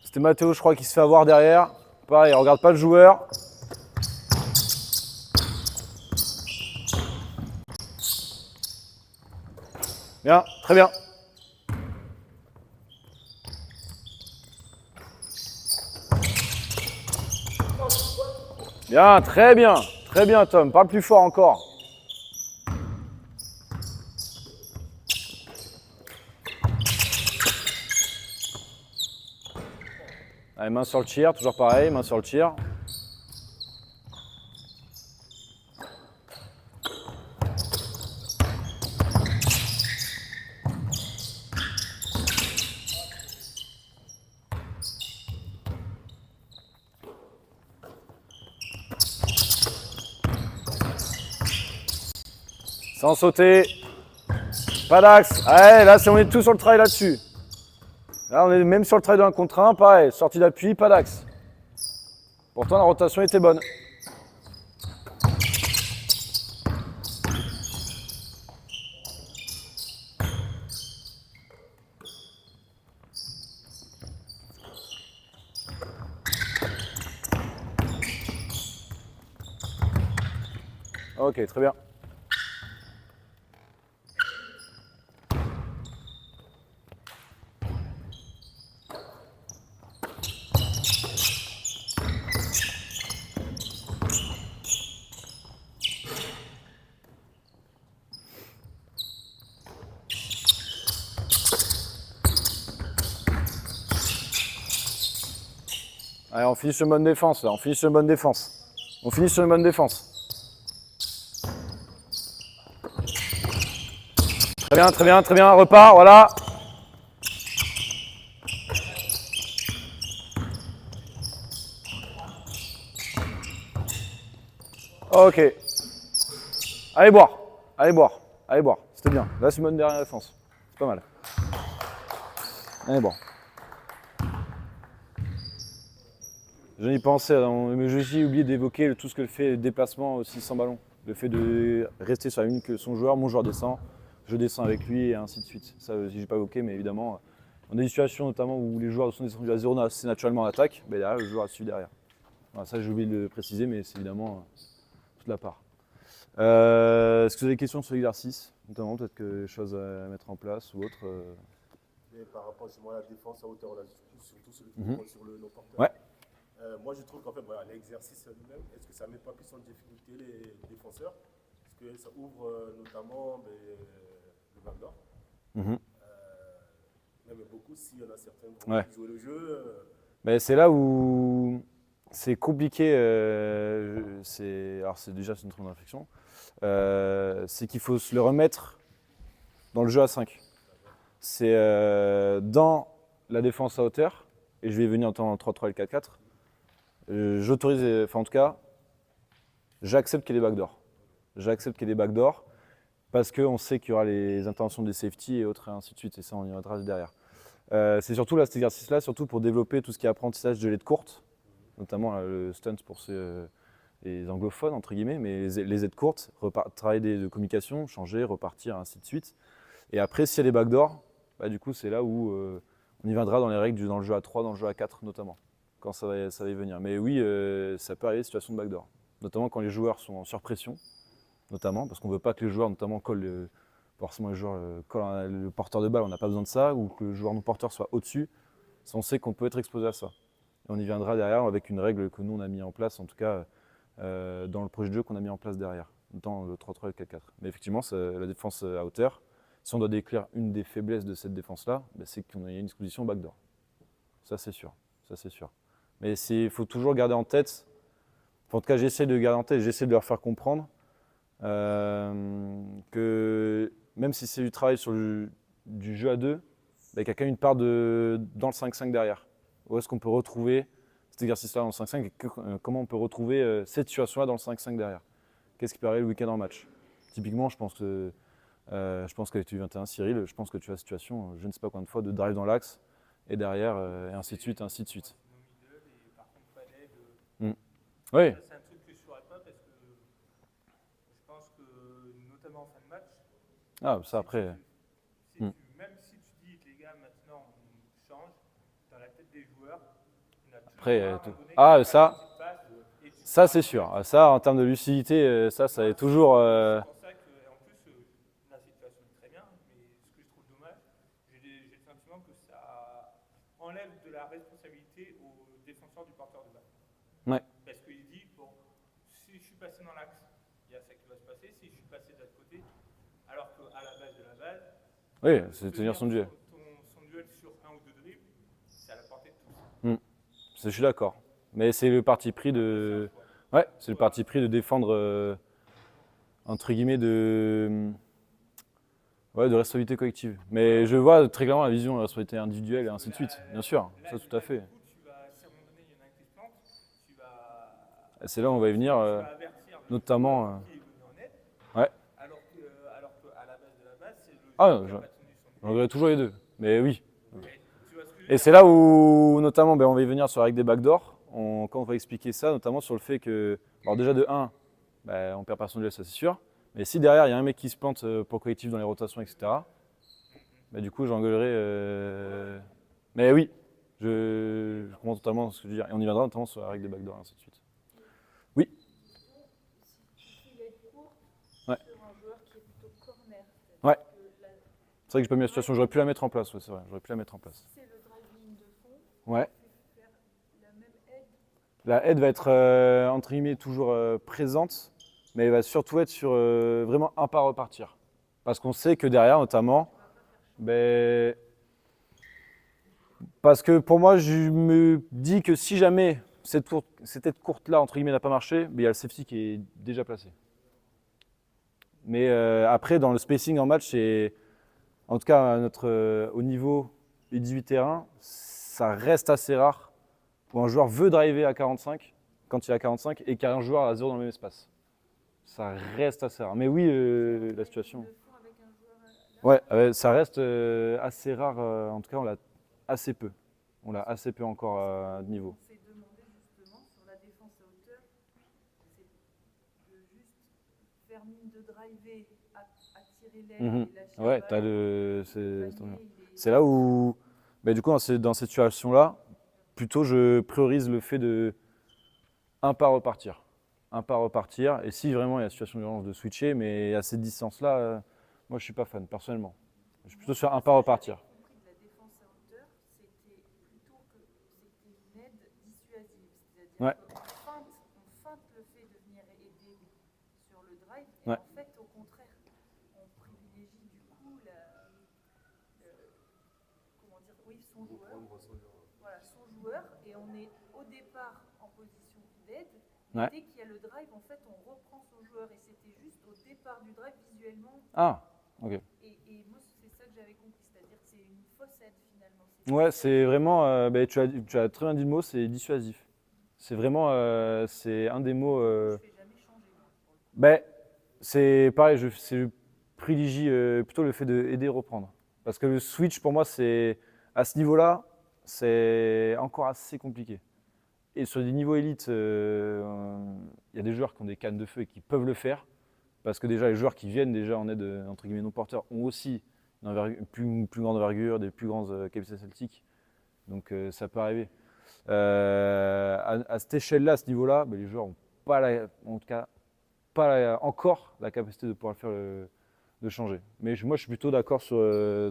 A: c'était Mathéo, je crois, qui se fait avoir derrière. Pareil, regarde pas le joueur. Bien, très bien. Bien, très bien Tom, parle plus fort encore. Allez, main sur le tir, toujours pareil, main sur le tir. Sans sauter. Pas d'axe. Allez, là, on est tous sur le travail là-dessus. Là, on est même sur le travail de 1 contre 1, pareil. Sortie d'appui, pas d'axe. Pourtant, la rotation était bonne. Ok, très bien. Allez, on finit sur une bonne défense, là. On finit sur une bonne défense. On finit sur une bonne défense. Très bien, très bien, très bien. Repart, voilà. Ok. Allez boire. Allez boire. Allez boire. C'était bien. Là, c'est une bonne dernière défense. C'est pas mal. Allez boire. Je n'y pensais, mais j'ai aussi oublié d'évoquer tout ce que fait le déplacement aussi sans ballon. Le fait de rester sur la ligne que son joueur, mon joueur descend, je descends avec lui et ainsi de suite. Ça aussi, j'ai pas évoqué, mais évidemment, on a des situations notamment où les joueurs sont descendus à 0 assez naturellement en attaque, mais derrière, le joueur a su derrière. Voilà, ça, j'ai oublié de le préciser, mais c'est évidemment toute la part. Est-ce que vous avez des questions sur l'exercice, notamment peut-être que des choses à mettre en place ou autre
C: Et par rapport justement à la défense à hauteur, on a surtout sur le non-porteur.
A: Ouais.
C: Moi, je trouve qu'en fait, voilà, l'exercice lui-même, est-ce que ça ne met pas plus en difficulté les défenseurs? Parce que ça ouvre notamment le backdoor. Même beaucoup, s'il y en a certains qui vont jouer le jeu.
A: Ben, c'est là où c'est compliqué. Alors, c'est déjà une très bonne réflexion. C'est qu'il faut se le remettre dans le jeu à 5. C'est dans la défense à hauteur, et je vais y venir en temps 3-3 et 4-4. J'autorise, enfin en tout cas, j'accepte qu'il y ait des backdoors. J'accepte qu'il y ait des backdoors parce qu'on sait qu'il y aura les interventions des safety et autres et ainsi de suite, et ça on y reviendra derrière. C'est surtout là, cet exercice-là, surtout pour développer tout ce qui est apprentissage de l'aide courte, notamment le stunt pour les anglophones, entre guillemets, mais les aides courtes, travailler de communication, changer, repartir, ainsi de suite. Et après, s'il y a des backdoors, bah, du coup, c'est là où on y viendra dans les règles dans le jeu à 3, dans le jeu à 4 notamment, quand ça va y venir. Mais oui, ça peut arriver situation de backdoor, notamment quand les joueurs sont en surpression, notamment, parce qu'on ne veut pas que les joueurs notamment collent, forcément les joueurs collent le porteur de balle, on n'a pas besoin de ça, ou que le joueur non porteur soit au-dessus, on sait qu'on peut être exposé à ça. Et on y viendra derrière avec une règle que nous on a mis en place, en tout cas dans le projet de jeu qu'on a mis en place derrière, dans le 3-3 et le 4-4. Mais effectivement, la défense à hauteur, si on doit décrire une des faiblesses de cette défense-là, bah, c'est qu'on a une exposition backdoor. Ça c'est sûr, ça c'est sûr. Mais il faut toujours garder en tête, en tout cas j'essaie de garder en tête, j'essaie de leur faire comprendre que même si c'est du travail sur du jeu à 2, bah, il y a quand même une part dans le 5-5 derrière. Où est-ce qu'on peut retrouver cet exercice-là dans le 5-5 et comment on peut retrouver cette situation-là dans le 5-5 derrière? Qu'est-ce qui peut arriver le week-end en match? Typiquement, je pense qu'avec le 21, Cyril, je pense que tu as la situation, je ne sais pas combien de fois, de drive dans l'axe et derrière, et ainsi de suite, ainsi de suite. Oui.
D: C'est un truc que je ne ferais pas parce que je pense que, notamment en fin de match,
A: Ah, ça après.
D: même si tu dis que les gars maintenant on change, dans la tête des joueurs, on a
A: Après,
D: toujours
A: ça c'est sûr. Ça, en termes de lucidité, ça est toujours.
D: C'est pour ça qu'en plus, la situation est très bien, mais ce que je trouve dommage, j'ai le sentiment que ça enlève de la responsabilité aux défenseurs du porteur de balle.
A: Ouais.
D: Parce qu'il dit, bon, si je suis passé dans l'axe, il y a ça qui va se passer, si je suis passé de l'autre côté, alors qu'à la base de la base,
A: Oui, c'est tenir son duel.
D: Son duel sur un ou deux dribbles, c'est à la portée de tous.
A: Je suis d'accord. Mais c'est le parti pris de. Ouais, c'est le parti pris de défendre, entre guillemets, de responsabilité collective. Mais je vois très clairement la vision de la responsabilité individuelle et ainsi de suite, bien sûr, ça tout à fait.
D: Du coup, si à un moment donné, il y en a un qui se plante, tu vas.
A: C'est là où on va y venir, notamment.
D: Qui est venu en aide,
A: Ouais.
D: alors qu'à la base de la base, c'est le
A: Ah,
D: joueur qui a pas tenu son
A: j'en regrette toujours les deux. Mais oui.
D: Tu vois ce que je veux
A: Et
D: dire?
A: c'est là où, notamment, on va y venir sur la règle des backdoors. Quand on va expliquer ça, notamment sur le fait que, alors déjà de 1, on perd pas son duel, ça c'est sûr. Mais si derrière il y a un mec qui se plante pour le collectif dans les rotations, etc., du coup j'engueulerai. Mais oui, je comprends totalement ce que je veux dire. Et on y viendra notamment sur la règle des backdoors et ainsi de suite. Oui.
E: Si il est court
A: Ouais.
E: sur un joueur qui est plutôt corner.
A: Ouais.
E: Que
A: C'est vrai que j'ai pas mis la situation, j'aurais pu la mettre en place, ouais, c'est vrai, j'aurais pu la mettre en place.
E: si c'est le driving de fond,
A: Ouais.
E: tu peux faire la même aide.
A: La aide va être entre guillemets toujours présente, mais elle va surtout être sur vraiment un pas repartir. Parce qu'on sait que derrière, notamment, Parce que pour moi, je me dis que si jamais cette tête courte-là, entre guillemets, n'a pas marché, il y a le safety qui est déjà placé. Mais après, dans le spacing en match, en tout cas au niveau des 18 terrains, ça reste assez rare où un joueur veut driver à 45, quand il est à 45, et qu'un joueur à 0 dans le même espace. Ça reste assez rare. Mais oui, la situation.
E: Ils le font avec un joueur là.
A: Ouais, ça reste assez rare. En tout cas, on l'a assez peu. On l'a assez peu encore de niveau.
E: On s'est demandé justement sur la défense à hauteur, c'est de juste faire mine de driver, attirer l'aile
A: Mhm.
E: et lâcher
A: Ouais,
E: la
A: t'as
E: balle.
A: c'est là où, du coup, dans cette situation-là, plutôt je priorise le fait de un pas repartir. Un pas repartir. Et si vraiment il y a situation d'urgence de switcher, mais à cette distance-là, moi je suis pas fan, personnellement. Je suis plutôt sur un pas repartir.
E: Compris de la défense à hauteur, c'était plutôt que c'était une aide dissuasive. C'est-à-dire
A: Ouais.
E: qu'on feinte le fait de venir aider sur le drive, et
A: Ouais.
E: en fait, au contraire, on privilégie du coup comment dire, oui, son joueur. Voilà, son joueur, et on est au départ en position d'aide.
A: Ouais.
E: Dès qu'il y a le drive, en fait, on reprend son joueur, et c'était juste au départ du drive visuellement.
A: Ah, ok.
E: Et moi, c'est ça que j'avais compris, c'est-à-dire que c'est une fausse aide finalement.
A: Ouais, c'est vraiment, tu as très bien dit le mot, c'est dissuasif. C'est vraiment, c'est un des mots.
E: Je fais jamais changer.
A: C'est pareil, je privilégie plutôt le fait d'aider à reprendre. Parce que le switch, pour moi, à ce niveau-là, c'est encore assez compliqué. Et sur des niveaux élites, il y a des joueurs qui ont des cannes de feu et qui peuvent le faire. Parce que déjà, les joueurs qui viennent déjà en aide, entre guillemets, non porteurs, ont aussi une plus grande envergure, des plus grandes capacités celtiques. Donc ça peut arriver. À cette échelle-là, à ce niveau-là, les joueurs n'ont pas, en tout cas, pas encore la capacité de pouvoir le faire, de changer. Mais moi, je suis plutôt d'accord sur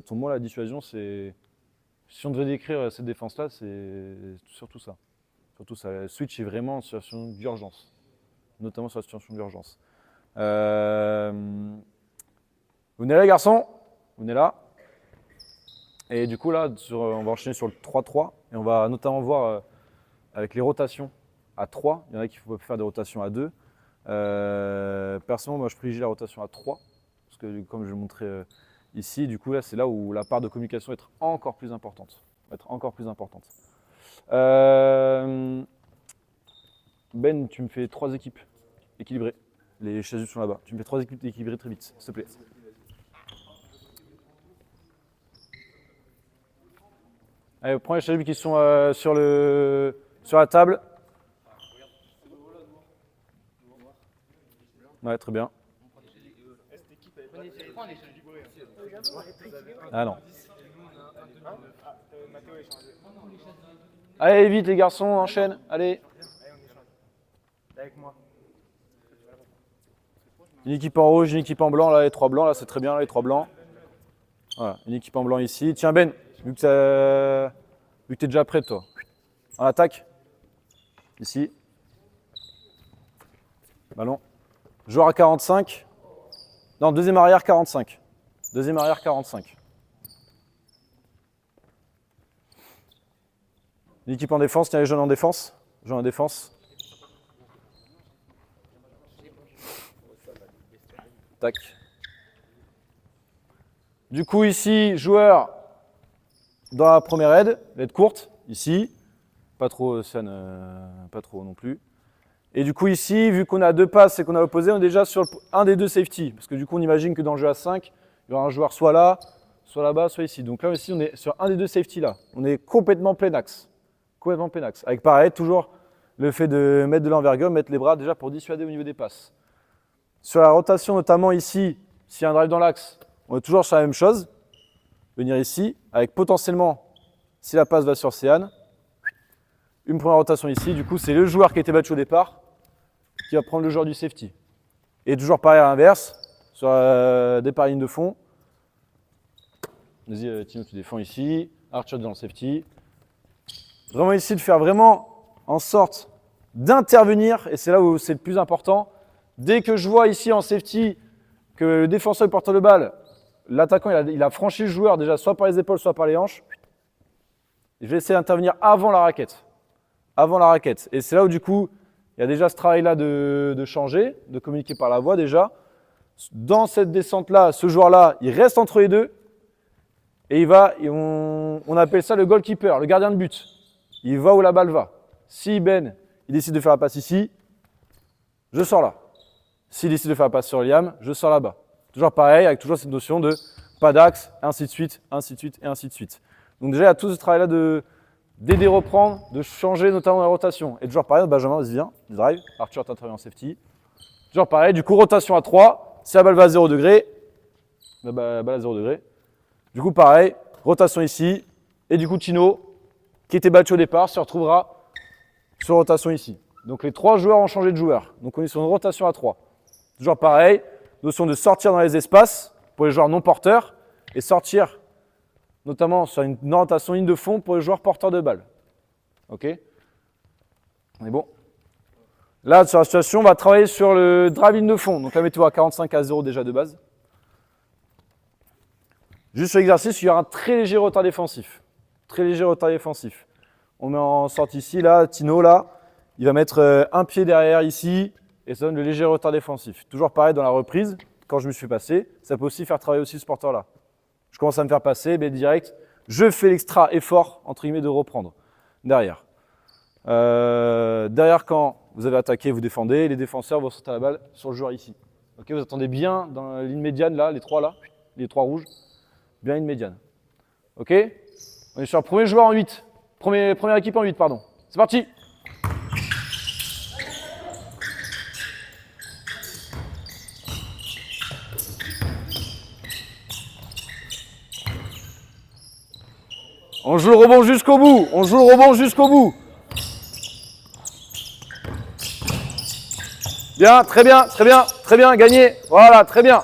A: ton mot, la dissuasion. Si on devait décrire cette défense-là, c'est surtout ça. Surtout ça. Le switch est vraiment en situation d'urgence, notamment sur la situation d'urgence. Vous venez là, les garçons? Vous venez là? Et du coup, là, on va enchaîner sur le 3-3 et on va notamment voir avec les rotations à 3. Il y en a qui peuvent faire des rotations à 2. Personnellement, moi, je privilégie la rotation à 3 parce que, comme je vais le montrer ici, du coup, là, c'est là où la part de communication va être encore plus importante. Ben, tu me fais 3 équipes équilibrées. Les chaises sont là-bas. Tu me fais 3 équipes équilibrées très vite, s'il te plaît. Allez, prends les chaises qui sont sur la table. Ouais, très bien. Ah non. Allez, vite les garçons, on enchaîne. Allez. Une équipe en rouge, une équipe en blanc, là, les 3 blancs, là, c'est très bien, là, les 3 blancs. Voilà, une équipe en blanc ici. Tiens, Ben, vu que tu es déjà prêt, toi. En attaque. Ici. Ballon. Joueur à 45. Non, deuxième arrière, 45. Deuxième arrière, 45. Une équipe en défense, tiens les jeunes en défense. Jeunes en défense. Tac. Du coup, ici, joueur dans la première aide, l'aide courte, ici. Pas trop, pas trop non plus. Et du coup, ici, vu qu'on a 2 passes et qu'on a opposé, on est déjà sur un des 2 safety. Parce que du coup, on imagine que dans le jeu à 5, il y aura un joueur soit là, soit là-bas, soit ici. Donc là, ici, on est sur un des 2 safety là. On est complètement plein axe. Complètement plein axe. Avec pareil, toujours le fait de mettre de l'envergure, mettre les bras déjà pour dissuader au niveau des passes. Sur la rotation, notamment ici, s'il y a un drive dans l'axe, on est toujours sur la même chose. Venir ici, avec potentiellement, si la passe va sur Céane, une première rotation ici. Du coup, c'est le joueur qui a été battu au départ qui va prendre le joueur du safety. Et toujours pareil à l'inverse, sur départ ligne de fond. Vas-y, Tino, tu défends ici. Archer dans le safety. Vraiment ici de faire vraiment en sorte d'intervenir, et c'est là où c'est le plus important. Dès que je vois ici en safety que le défenseur porte le balle, l'attaquant il a franchi le joueur déjà soit par les épaules, soit par les hanches. je vais essayer d'intervenir avant la raquette. Avant la raquette. Et c'est là où du coup, il y a déjà ce travail-là de changer, de communiquer par la voix déjà. Dans cette descente-là, ce joueur-là, il reste entre les deux. Et on appelle ça le goalkeeper, le gardien de but. Il va où la balle va. Si Ben, il décide de faire la passe ici, je sors là. S'il décide de faire la passe sur Liam, je sors là-bas. Toujours pareil, avec toujours cette notion de pas d'axe, ainsi de suite, ainsi de suite et ainsi de suite. Donc déjà, il y a tout ce travail-là d'aider à reprendre, de changer notamment la rotation. Et toujours pareil, Benjamin, vas-y, viens, drive. Arthur, t'interviens en safety. Toujours pareil, du coup, rotation à 3. Si la balle va à 0 degré, la balle à 0 degré. Du coup, pareil, rotation ici. Et du coup, Tino, qui était battu au départ, se retrouvera sur rotation ici. Donc les 3 joueurs ont changé de joueur. Donc on est sur une rotation à 3. Toujours pareil, notion de sortir dans les espaces pour les joueurs non porteurs et sortir notamment sur une orientation ligne de fond pour les joueurs porteurs de balles. Ok? On est bon? Là, sur la situation, on va travailler sur le drive ligne de fond. Donc là, mettez-vous à 45 à 0 déjà de base. Juste sur l'exercice, il y aura un très léger retard défensif. Très léger retard défensif. On met en sortie ici, là, Tino, là. Il va mettre un pied derrière ici et ça donne le léger retard défensif. Toujours pareil dans la reprise, quand je me suis passé, ça peut aussi faire travailler aussi ce porteur-là. Je commence à me faire passer, mais direct, je fais l'extra effort, entre guillemets, de reprendre derrière. Derrière, quand vous avez attaqué, vous défendez, les défenseurs vont sortir la balle sur le joueur ici. Okay, vous attendez bien dans la ligne médiane, là, les 3 rouges, bien ligne médiane. Ok? On est sur le premier joueur en 8. Première équipe en 8, pardon. C'est parti! On joue le rebond jusqu'au bout. On joue le rebond jusqu'au bout. Bien, très bien, très bien, très bien, gagné. Voilà, très bien.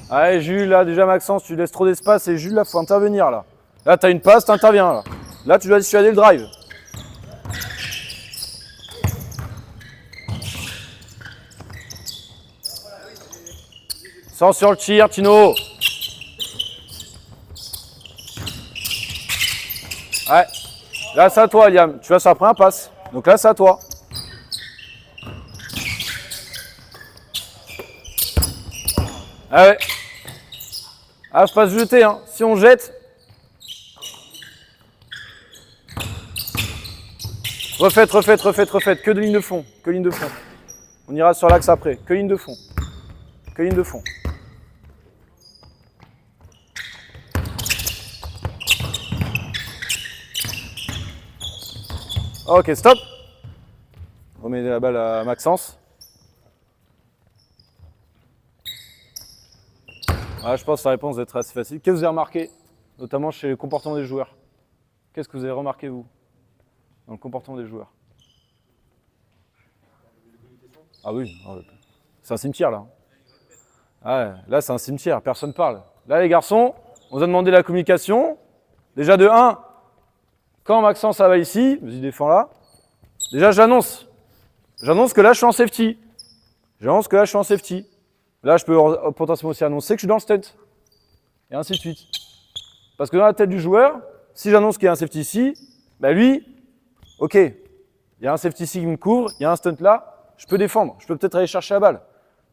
A: Allez, Jules, là, déjà, Maxence, tu laisses trop d'espace et Jules, là, faut intervenir, là. Là, tu as une passe, tu interviens, là. Là, tu dois dissuader le drive. Sans sur le tir, Tino. Ouais. Là, c'est à toi, Liam. Tu vas sur la première passe. Donc là, c'est à toi. Ah ouais. Ah, faut pas se jeter, hein. Si on jette. Refaites. Que de ligne de fond. Que ligne de fond. On ira sur l'axe après. Que ligne de fond. Que ligne de fond. Ok, stop. On remet la balle à Maxence. Ah, je pense que la réponse va être assez facile. Qu'est-ce que vous avez remarqué, notamment chez le comportement des joueurs? Qu'est-ce que vous avez remarqué, vous, dans le comportement des joueurs? Ah oui, c'est un cimetière, là. Ah ouais, là, c'est un cimetière, personne ne parle. Là, les garçons, on vous a demandé la communication. Déjà, de 1, quand Maxence ça va ici, vas-y, défends là. Déjà, j'annonce que là, je suis en safety. Là, je peux potentiellement aussi annoncer que je suis dans le stunt. Et ainsi de suite. Parce que dans la tête du joueur, si j'annonce qu'il y a un safety ici, bah lui, ok, il y a un safety ici qui me couvre, il y a un stunt là, je peux défendre. Je peux peut-être aller chercher la balle.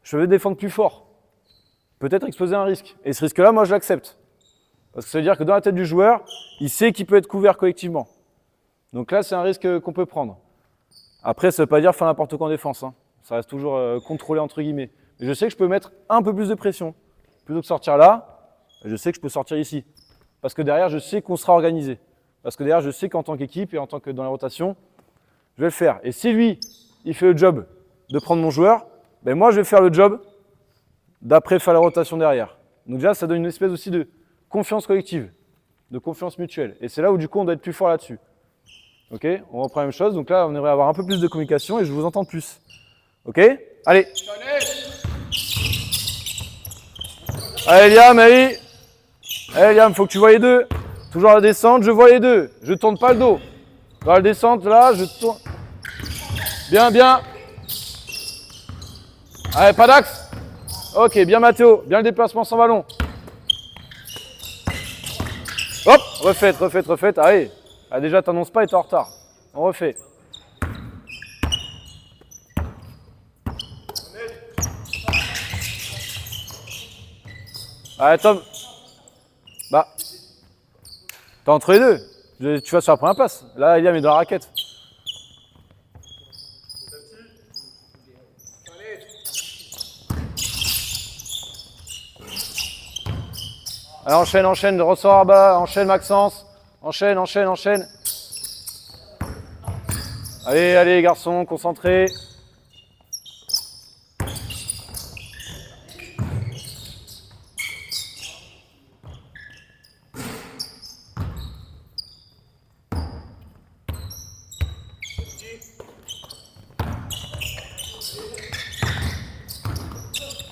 A: Je peux défendre plus fort. Peut-être exposer un risque. Et ce risque-là, moi, je l'accepte. Parce que ça veut dire que dans la tête du joueur, il sait qu'il peut être couvert collectivement. Donc là, c'est un risque qu'on peut prendre. Après, ça ne veut pas dire faire n'importe quoi en défense. Hein. Ça reste toujours contrôlé, entre guillemets. Mais je sais que je peux mettre un peu plus de pression. Plutôt que sortir là, je sais que je peux sortir ici. Parce que derrière, je sais qu'on sera organisé. Parce que derrière, je sais qu'en tant qu'équipe et en tant que dans la rotation, je vais le faire. Et si lui, il fait le job de prendre mon joueur, ben moi, je vais faire le job d'après faire la rotation derrière. Donc déjà, ça donne une espèce aussi de confiance collective, de confiance mutuelle. Et c'est là où du coup, on doit être plus fort là-dessus. Ok, on reprend la même chose. Donc là, on aimerait avoir un peu plus de communication et je vous entends plus. Ok, allez. Allez Liam, allez. Allez Liam, faut que tu vois les deux. Toujours à la descente, je vois les deux. Je tourne pas le dos. Dans la descente, là, je tourne. Bien, bien. Allez, pas d'axe. Ok, bien Mathéo, bien le déplacement sans ballon. Hop, refaites. Allez. Ah, déjà, t'annonces pas et t'es en retard. On refait. Allez, Tom. Bah. T'es entre les deux. Tu vas sur la première passe. Là, Eliam est dans la raquette. Allez, enchaîne, ressort à bas, enchaîne Maxence. Enchaîne. Allez, garçon, concentré.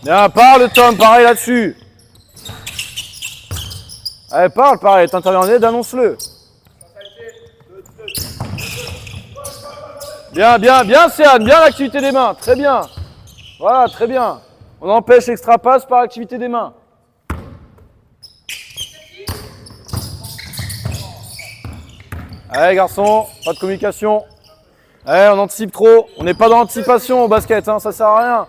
A: Bien, parle Tom, pareil là-dessus. Allez, parle, pareil, t'interviens en aide, annonce-le. Bien, Céane, bien l'activité des mains, très bien. Voilà, très bien. On empêche l'extra passe par l'activité des mains. Allez, garçon, pas de communication. Allez, on anticipe trop. On n'est pas dans l'anticipation au basket, hein, ça sert à rien.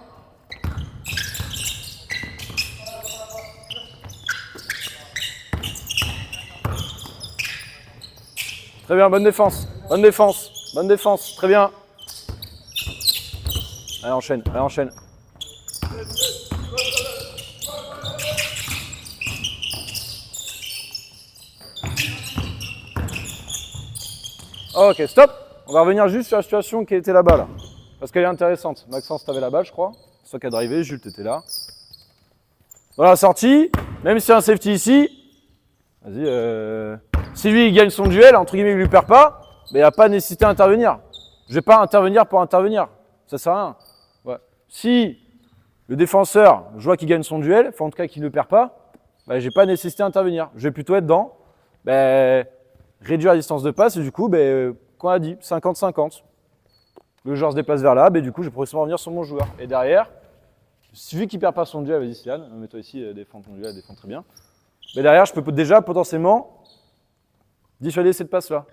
A: Très bien, bonne défense, très bien. Allez, enchaîne. Ok, stop. On va revenir juste sur la situation qui était là-bas, là. Parce qu'elle est intéressante. Maxence, t'avais la balle, je crois. C'est toi qui as drivé, Jules, t'étais là. Voilà, sortie. Même si y a un safety ici, vas-y, si lui il gagne son duel, entre guillemets, il lui perd pas, mais il n'y a pas nécessité d'intervenir. Je vais pas intervenir pour intervenir. Ça sert à rien. Ouais. Si le défenseur, je vois qu'il gagne son duel, enfin en tout cas qu'il ne le perd pas, bah, j'ai pas nécessité d'intervenir. Je vais plutôt être dans réduire la distance de passe et du coup, qu'on a dit, 50-50. Le joueur se déplace vers là, du coup, je vais progressivement revenir sur mon joueur. Et derrière, vu qu'il ne perd pas son duel, vas-y Céline, mets-toi ici, défends ton duel, défends très bien. Mais derrière, je peux déjà potentiellement dissuader cette passe-là.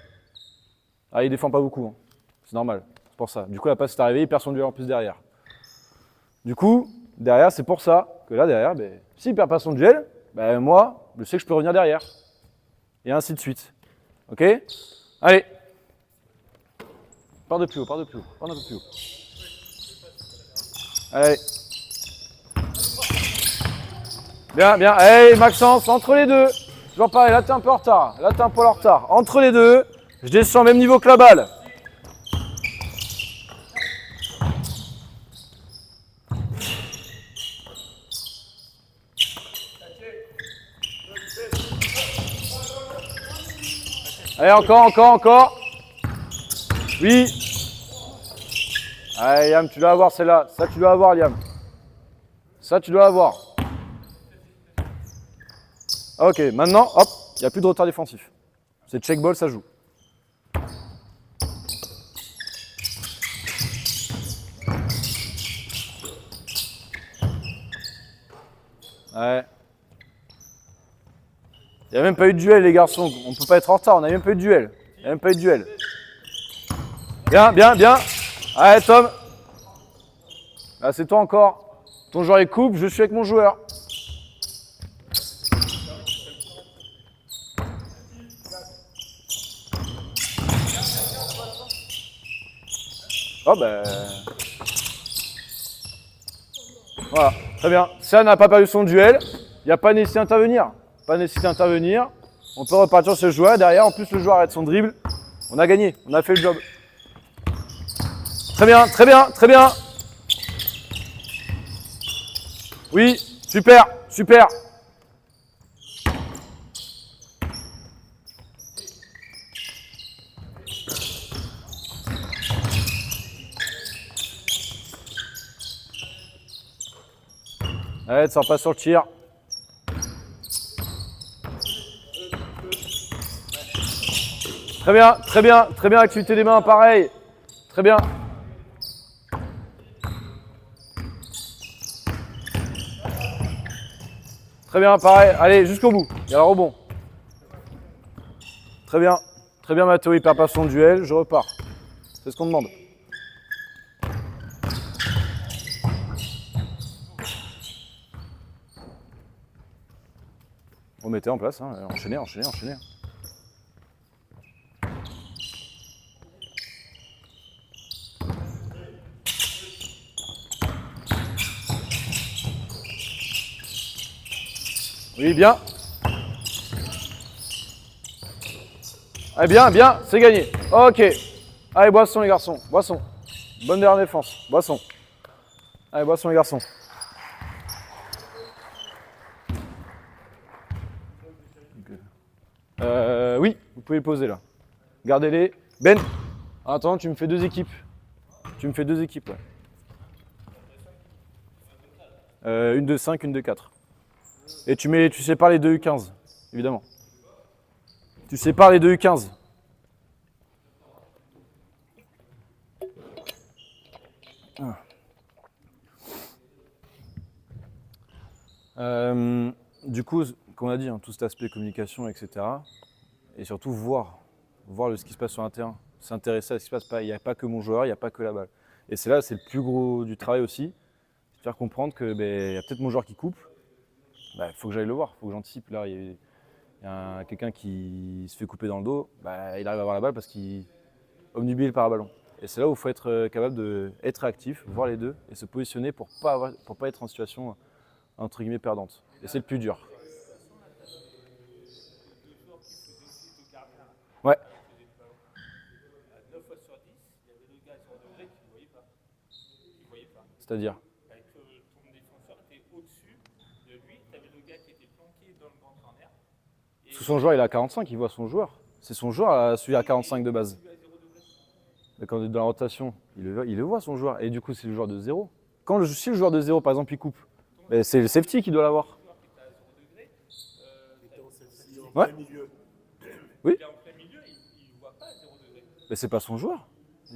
A: Ah, il défend pas beaucoup, hein. C'est normal, c'est pour ça. Du coup, la passe est arrivée, il perd son duel en plus derrière. Du coup, derrière, c'est pour ça que là, derrière, s'il perd pas son duel, moi, je sais que je peux revenir derrière. Et ainsi de suite. Ok? Allez. Pars de plus haut, pars un peu plus haut. Allez. Bien. Allez, Maxence, entre les deux. Toujours pareil, là t'es un peu en retard. Entre les deux, je descends au même niveau que la balle. Allez, encore. Oui. Allez, Liam, tu dois avoir celle-là. Ça, tu dois avoir, Liam. Ça, tu dois avoir. Ok, maintenant, hop, il n'y a plus de retard défensif. C'est check ball, ça joue. Ouais. Il n'y a même pas eu de duel, les garçons. On ne peut pas être en retard, on n'a même pas eu de duel. Bien. Allez, Tom. Là, c'est toi encore. Ton joueur est coupe, je suis avec mon joueur. Oh voilà, très bien. Ça n'a pas perdu son duel. Il n'y a pas nécessité d'intervenir. On peut repartir sur ce joueur. Derrière, en plus, le joueur arrête son dribble. On a gagné. On a fait le job. Très bien. Oui, super. Allez, ça repasse sur le tir. Très bien, activité des mains, pareil. Très bien. Très bien, pareil. Allez, jusqu'au bout. Il y a le rebond. Très bien. Très bien, Mathéo. Il perd pas son duel. Je repars. C'est ce qu'on demande. Remettez en place. Hein. Enchaînez, enchaînez, enchaînez. Oui, bien. Allez, bien, bien, c'est gagné. Ok. Allez, boisson les garçons, boisson. Bonne dernière défense, boisson. Allez, boisson les garçons. Oui, vous pouvez le poser là. Gardez-les. Ben, attends, tu me fais 2 équipes. Tu me fais 2 équipes, ouais. Une de 5, une de 4. Et tu sépares les 2 U15, évidemment. Tu sépares les 2 U15. Du coup, comme on a dit, hein, tout cet aspect communication, etc. Et surtout voir ce qui se passe sur un terrain. S'intéresser à ce qui se passe. Il n'y a pas que mon joueur, il n'y a pas que la balle. Et c'est là, c'est le plus gros du travail aussi. C'est faire comprendre que y a peut-être mon joueur qui coupe. Il faut que j'aille le voir, il faut que j'anticipe. Là, il y a quelqu'un qui se fait couper dans le dos. Il arrive à avoir la balle parce qu'il est obnubilé par un ballon. Et c'est là où il faut être capable d'être réactif, voir les deux et se positionner pour pas être en situation entre guillemets perdante. Et c'est le plus dur. Ouais.
D: 9 fois sur 10, il y avait le gars sur le degré qui ne voyait pas.
A: C'est-à-dire
D: Avec ton défenseur était au-dessus de lui, tu avais le gars qui était planqué dans le grand corner.
A: Parce que son joueur il est à 45, il voit son joueur. C'est son joueur celui à 45 de base. Mais quand on est dans la rotation, il le voit son joueur. Et du coup c'est le joueur de 0. Si le joueur de 0 par exemple il coupe, c'est le safety qui doit l'avoir. Ouais. Oui. Mais c'est pas son joueur.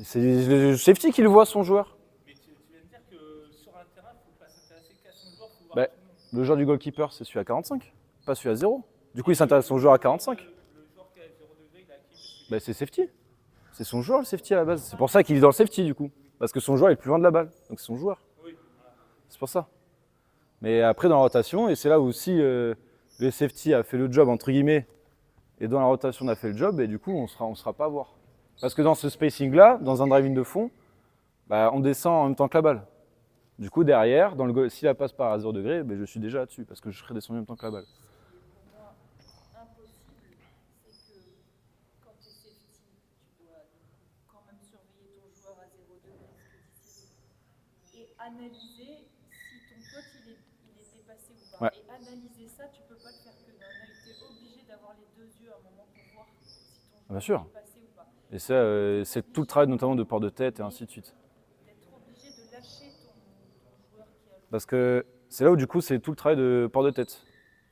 A: C'est le safety qui le voit son joueur.
D: Mais tu viens de dire que sur un terrain, il ne faut pas s'intéresser qu'à son joueur, il faut voir tout le monde.
A: Le joueur du goalkeeper, c'est celui à 45, pas celui à 0. Du coup, il s'intéresse à son joueur à 45.
D: Le joueur qui est à 0 degré, il a qui?
A: C'est safety. C'est son joueur le safety à la base. C'est pour ça qu'il est dans le safety du coup. Parce que son joueur est plus loin de la balle. Donc c'est son joueur.
D: Oui.
A: C'est pour ça. Mais après, dans la rotation, et c'est là où si le safety a fait le job, entre guillemets, et dans la rotation on a fait le job, et du coup, on sera pas à voir. Parce que dans ce spacing-là, dans un driving de fond, on descend en même temps que la balle. Du coup, derrière, si la passe part à 0 degré, je suis déjà là-dessus, parce que je serai descendu en même temps que la balle.
E: Pour moi, impossible, c'est que quand tu es safety, tu dois quand même surveiller ton joueur à 0 degré, et analyser si ton pote il est dépassé ou pas.
A: Ouais.
E: Et analyser ça, tu peux pas le faire que d'un œil. Tu es obligé d'avoir les 2 yeux à un moment pour voir si ton joueur
A: Bien sûr.
E: est dépassé ou pas.
A: Et ça, c'est tout le travail notamment de port de tête et ainsi de suite.
E: D'être obligé de lâcher ton joueur qui a le...
A: Parce que c'est là où du coup c'est tout le travail de port de tête.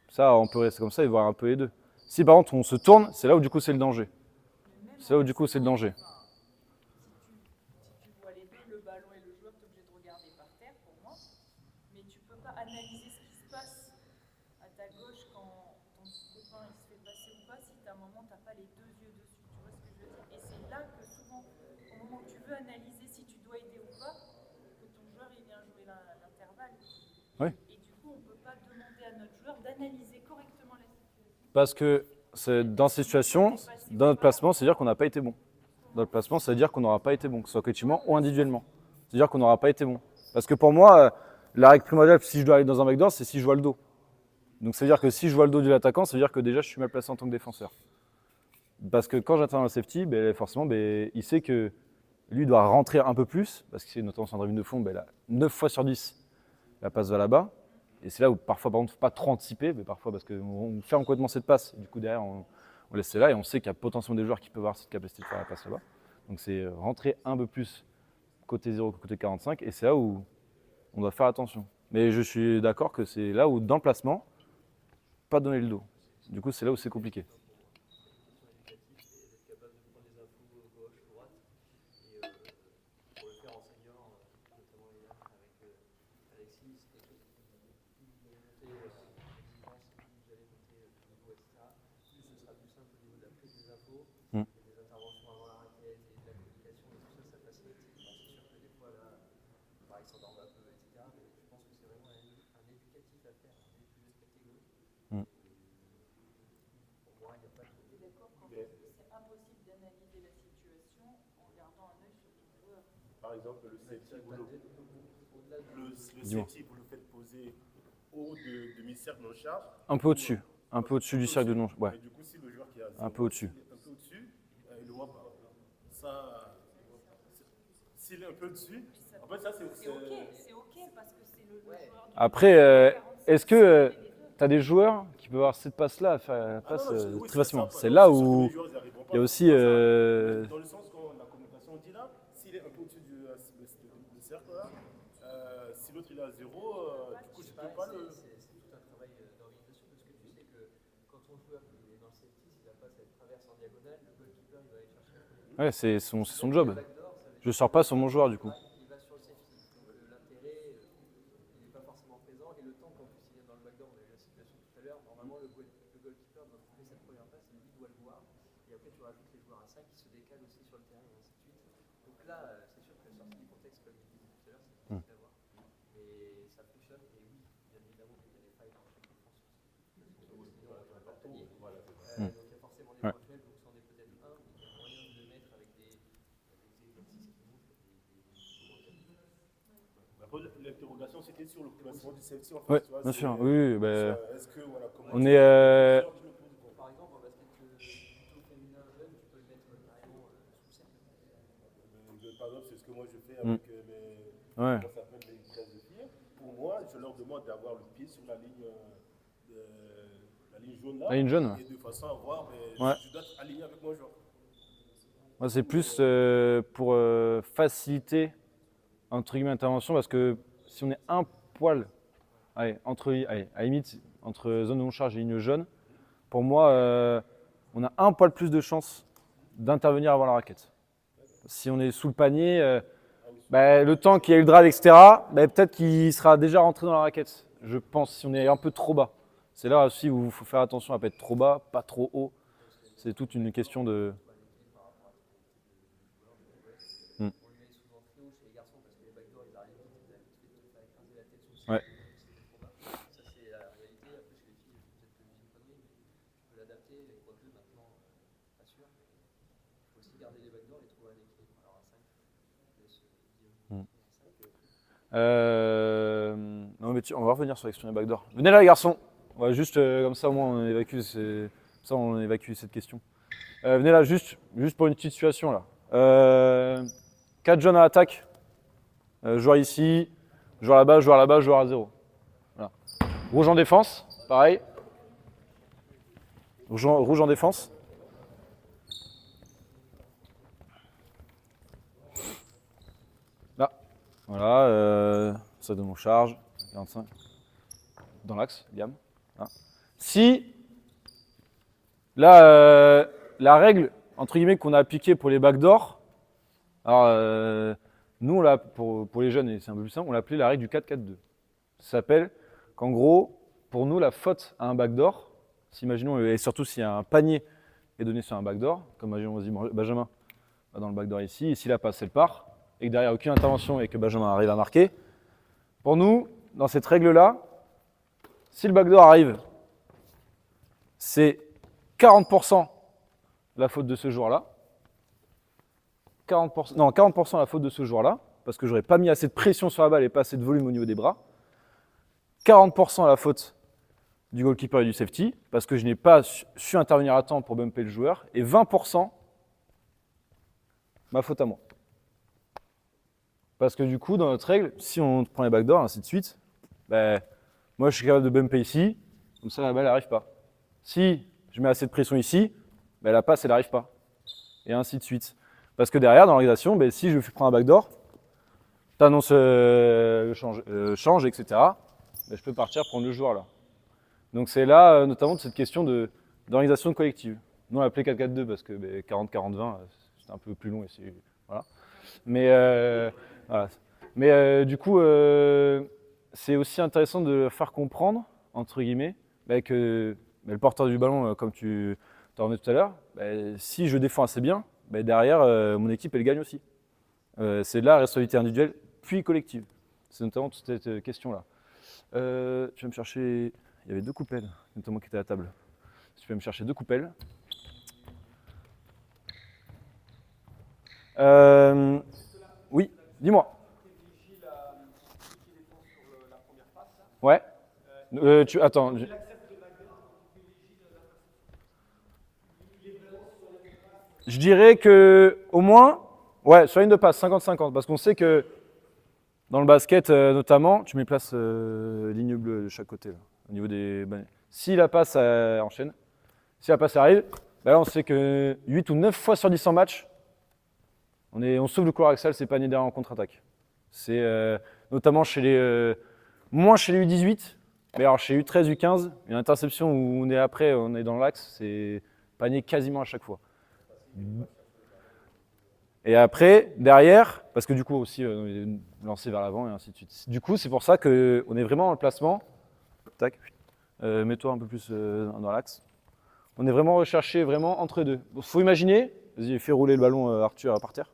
A: Ça, on peut rester comme ça et voir un peu les deux. Si par contre on se tourne, c'est là où du coup c'est le danger. C'est là où du coup c'est le danger.
E: Si tu vois les deux, le ballon et le joueur, tu es obligé de regarder par terre pour moi. Mais tu peux pas analyser ce qui se passe à ta gauche quand ton copain il se fait passer ou pas si à un moment tu n'as pas les 2 yeux dessus. Tu vois ce que je veux dire? Et c'est là que souvent, au moment où tu veux analyser si tu dois aider ou pas, que ton joueur il vient jouer l'intervalle.
A: Oui.
E: Et du coup, on ne peut pas demander à notre joueur d'analyser correctement la situation.
A: Parce que dans ces situations, dans notre placement, c'est-à-dire qu'on n'a pas été bon. Dans le placement, ça veut dire qu'on n'aura pas été bon, que ce soit collectivement ou individuellement. C'est-à-dire qu'on n'aura pas été bon. Parce que pour moi, la règle primordiale, si je dois aller dans un backdoor, c'est si je vois le dos. Donc ça veut dire que si je vois le dos de l'attaquant, ça veut dire que déjà je suis mal placé en tant que défenseur. Parce que quand j'atteins le safety, forcément, il sait que lui doit rentrer un peu plus, parce que c'est notamment sur un driving de fond, là, 9 fois sur 10, la passe va là-bas. Et c'est là où parfois, par contre, il ne faut pas trop anticiper, mais parfois parce qu'on ferme complètement cette passe. Et du coup, derrière, on laisse là et on sait qu'il y a potentiellement des joueurs qui peuvent avoir cette capacité de faire la passe là-bas. Donc c'est rentrer un peu plus côté 0 que côté 45. Et c'est là où on doit faire attention. Mais je suis d'accord que c'est là où, dans le placement, pas donner le dos. Du coup, c'est là où c'est compliqué.
B: ils s'endorment un peu, etc. Mais je pense que c'est vraiment un éducatif à faire dès le plus jeune catégorie. Pour moi, il n'y a pas de.
E: Tu es d'accord qu'en fait, c'est impossible d'analyser la situation en gardant un œil sur ton joueur.
C: Par exemple, le safety,
B: Au-delà de.
C: le
A: Dis-moi.
C: safety, vous le faites poser haut de demi-cercle non charge.
A: Un peu au-dessus. Un peu au-dessus du cercle de non. Ouais.
C: Et du coup, si le joueur qui a
A: Un peu au-dessus.
C: un peu au-dessus, il le voit pas. Ça, s'il est un peu dessus, en fait, ça
E: C'est ok parce que c'est le joueur du
A: Après,
E: 47,
A: est-ce que
E: c'est les deux.
A: tu as des joueurs qui peuvent avoir cette passe-là à faire la passe
C: oui,
A: très facilement?
C: ça,
A: C'est là
C: c'est sûr que
A: où
C: les joueurs, ils arriveront pas
A: il y a
C: à
A: aussi.
C: faire ça. Dans le sens quand la communication dit là, s'il est un peu au-dessus du cercle là, si l'autre il est à 0, du coup je peux pas le.
B: C'est tout un travail d'organisation parce que tu sais que quand ton joueur il est dans le safety, si la passe elle traverse en diagonale, le goalkeeper il va aller chercher un peu.
A: Ouais, c'est son job.
B: Backdoor, ça veut
A: Je sors pas sur mon joueur du coup.
B: il va sur le safety. Donc l'intérêt, il n'est pas forcément présent. Et le temps qu'en plus il est dans le backdoor, on a eu la situation tout à l'heure, normalement le goalkeeper doit trouver cette première passe, lui doit le voir. Et après tu rajoutes les joueurs à 5 qui se décalent aussi sur le terrain et ainsi de suite. Donc là, c'est sûr que sortie du contexte, comme il disait tout à l'heure, c'est difficile à voir. Mais ça fonctionne. Et oui, bien évidemment qu'il y a des failles dans chaque défense. Donc il y a forcément des
A: Ouais.
B: points faibles, donc c'en est peut-être un, mais il y a moyen de le mettre avec des exercices qui montrent
C: Après, l'interrogation c'était sur le classement du safety en fait.
A: Ouais,
C: tu vois,
A: bien
C: c'est-
A: sûr. Oui, bah,
C: Est-ce que voilà, comment
A: on
C: tu-
A: est.
B: Par exemple, en basket plutôt féminin jeune, tu peux le mettre carrément sous cercle.
C: Par exemple, c'est ce que moi je fais avec mes.
A: Ouais.
C: Comment ça s'appelle les classes de filles. Pour moi, je leur demande d'avoir le pied sur la ligne jaune là.
A: La ligne jaune, ouais.
C: Et de façon à voir, mais
A: Ouais.
C: je dois être aligné avec mon joueur.
A: Moi, c'est plus pour faciliter entre guillemets l'intervention parce que si on est un poil, allez, à la limite, entre zone de non-charge et ligne jaune, pour moi, on a un poil plus de chance d'intervenir avant la raquette. Si on est sous le panier, bah, le temps qu'il y a eu le drive, etc., bah, peut-être qu'il sera déjà rentré dans la raquette. Je pense, si on est un peu trop bas. C'est là aussi où il faut faire attention à ne pas être trop bas, pas trop haut. C'est toute une question de.
B: On lui met souvent très haut chez les garçons parce que les backdoors ils arrivent vite, ils arrivent vite fait de faire écraser la tête sous le
A: Ouais.
B: Ça c'est la réalité. Après chez les filles, peut-être que je dis une connerie, mais tu peux l'adapter. Quoique maintenant, pas sûr. Il faut aussi garder les backdoors et trouver un équilibre. Alors à 5, je laisse Guillaume.
A: Non, mais on va revenir sur l'expression des backdoors. Venez là, les garçons. On va juste, comme ça, au moins, on évacue, on évacue cette question. Venez là, juste pour une petite situation. Là. 4 jeunes à l'attaque. Joueur ici, joueur là-bas, joueur là-bas, joueur à 0. Voilà. Rouge en défense, pareil. Rouge en défense. Là, voilà, ça de mon charge, 45. Dans l'axe, Liam. Là. Si, là, la règle, entre guillemets, qu'on a appliquée pour les backdoors, alors, nous, là, pour les jeunes, et c'est un peu plus simple, on l'appelait la règle du 4-4-2. Ça s'appelle qu'en gros, pour nous, la faute à un backdoor, imaginons, et surtout s'il y a un panier est donné sur un backdoor, comme imaginons Benjamin va dans le backdoor ici, et si la passe, elle part, et que derrière, aucune intervention et que Benjamin arrive à marquer, pour nous, dans cette règle-là, si le backdoor arrive, c'est 40% la faute de ce joueur-là, 40% la faute de ce joueur-là, parce que j'aurais pas mis assez de pression sur la balle et pas assez de volume au niveau des bras. 40% la faute du goalkeeper et du safety, parce que je n'ai pas su intervenir à temps pour bumper le joueur. Et 20% ma faute à moi. Parce que du coup, dans notre règle, si on prend les backdoors, ainsi de suite, ben, moi je suis capable de bumper ici, comme ça la balle n'arrive pas. Si je mets assez de pression ici, ben, la passe elle n'arrive pas. Et ainsi de suite. Parce que derrière, dans l'organisation, ben, si je prends un backdoor, tu annonces le change, etc., ben, je peux partir prendre le joueur là. Donc c'est là, notamment, de cette question d'organisation collective. Nous, on l'appelait 4-4-2 parce que 40-40-20, c'était un peu plus long. Et voilà. Mais, voilà. Mais du coup, c'est aussi intéressant de faire comprendre, entre guillemets, que le porteur du ballon, comme tu t'en revenais tout à l'heure, si je défends assez bien, derrière, mon équipe, elle gagne aussi. C'est là la responsabilité individuelle, puis collective. C'est notamment toute cette question-là. Tu vas me chercher. Il y avait 2 coupelles, notamment qui étaient à la table. Si tu peux me chercher 2 coupelles. Oui, dis-moi. Ouais. Attends. Je dirais que au moins, ouais, sur la ligne de passe, 50-50, parce qu'on sait que dans le basket notamment, tu mets place ligne bleue de chaque côté, là, au niveau des. Si la passe enchaîne, si la passe arrive, bah là on sait que 8 ou 9 fois sur 10 en match, on sauve le couloir axial, c'est panier derrière en contre-attaque. C'est notamment chez les. Moins chez les U18, mais alors chez U13, U15, une interception où on est après, on est dans l'axe, c'est panier quasiment à chaque fois. Et après, derrière, parce que du coup aussi, on est lancé vers l'avant et ainsi de suite. Du coup, c'est pour ça qu'on est vraiment dans le placement. Tac, mets-toi un peu plus dans l'axe. On est vraiment recherché vraiment entre deux. Il faut imaginer, vas-y, fais rouler le ballon Arthur par terre.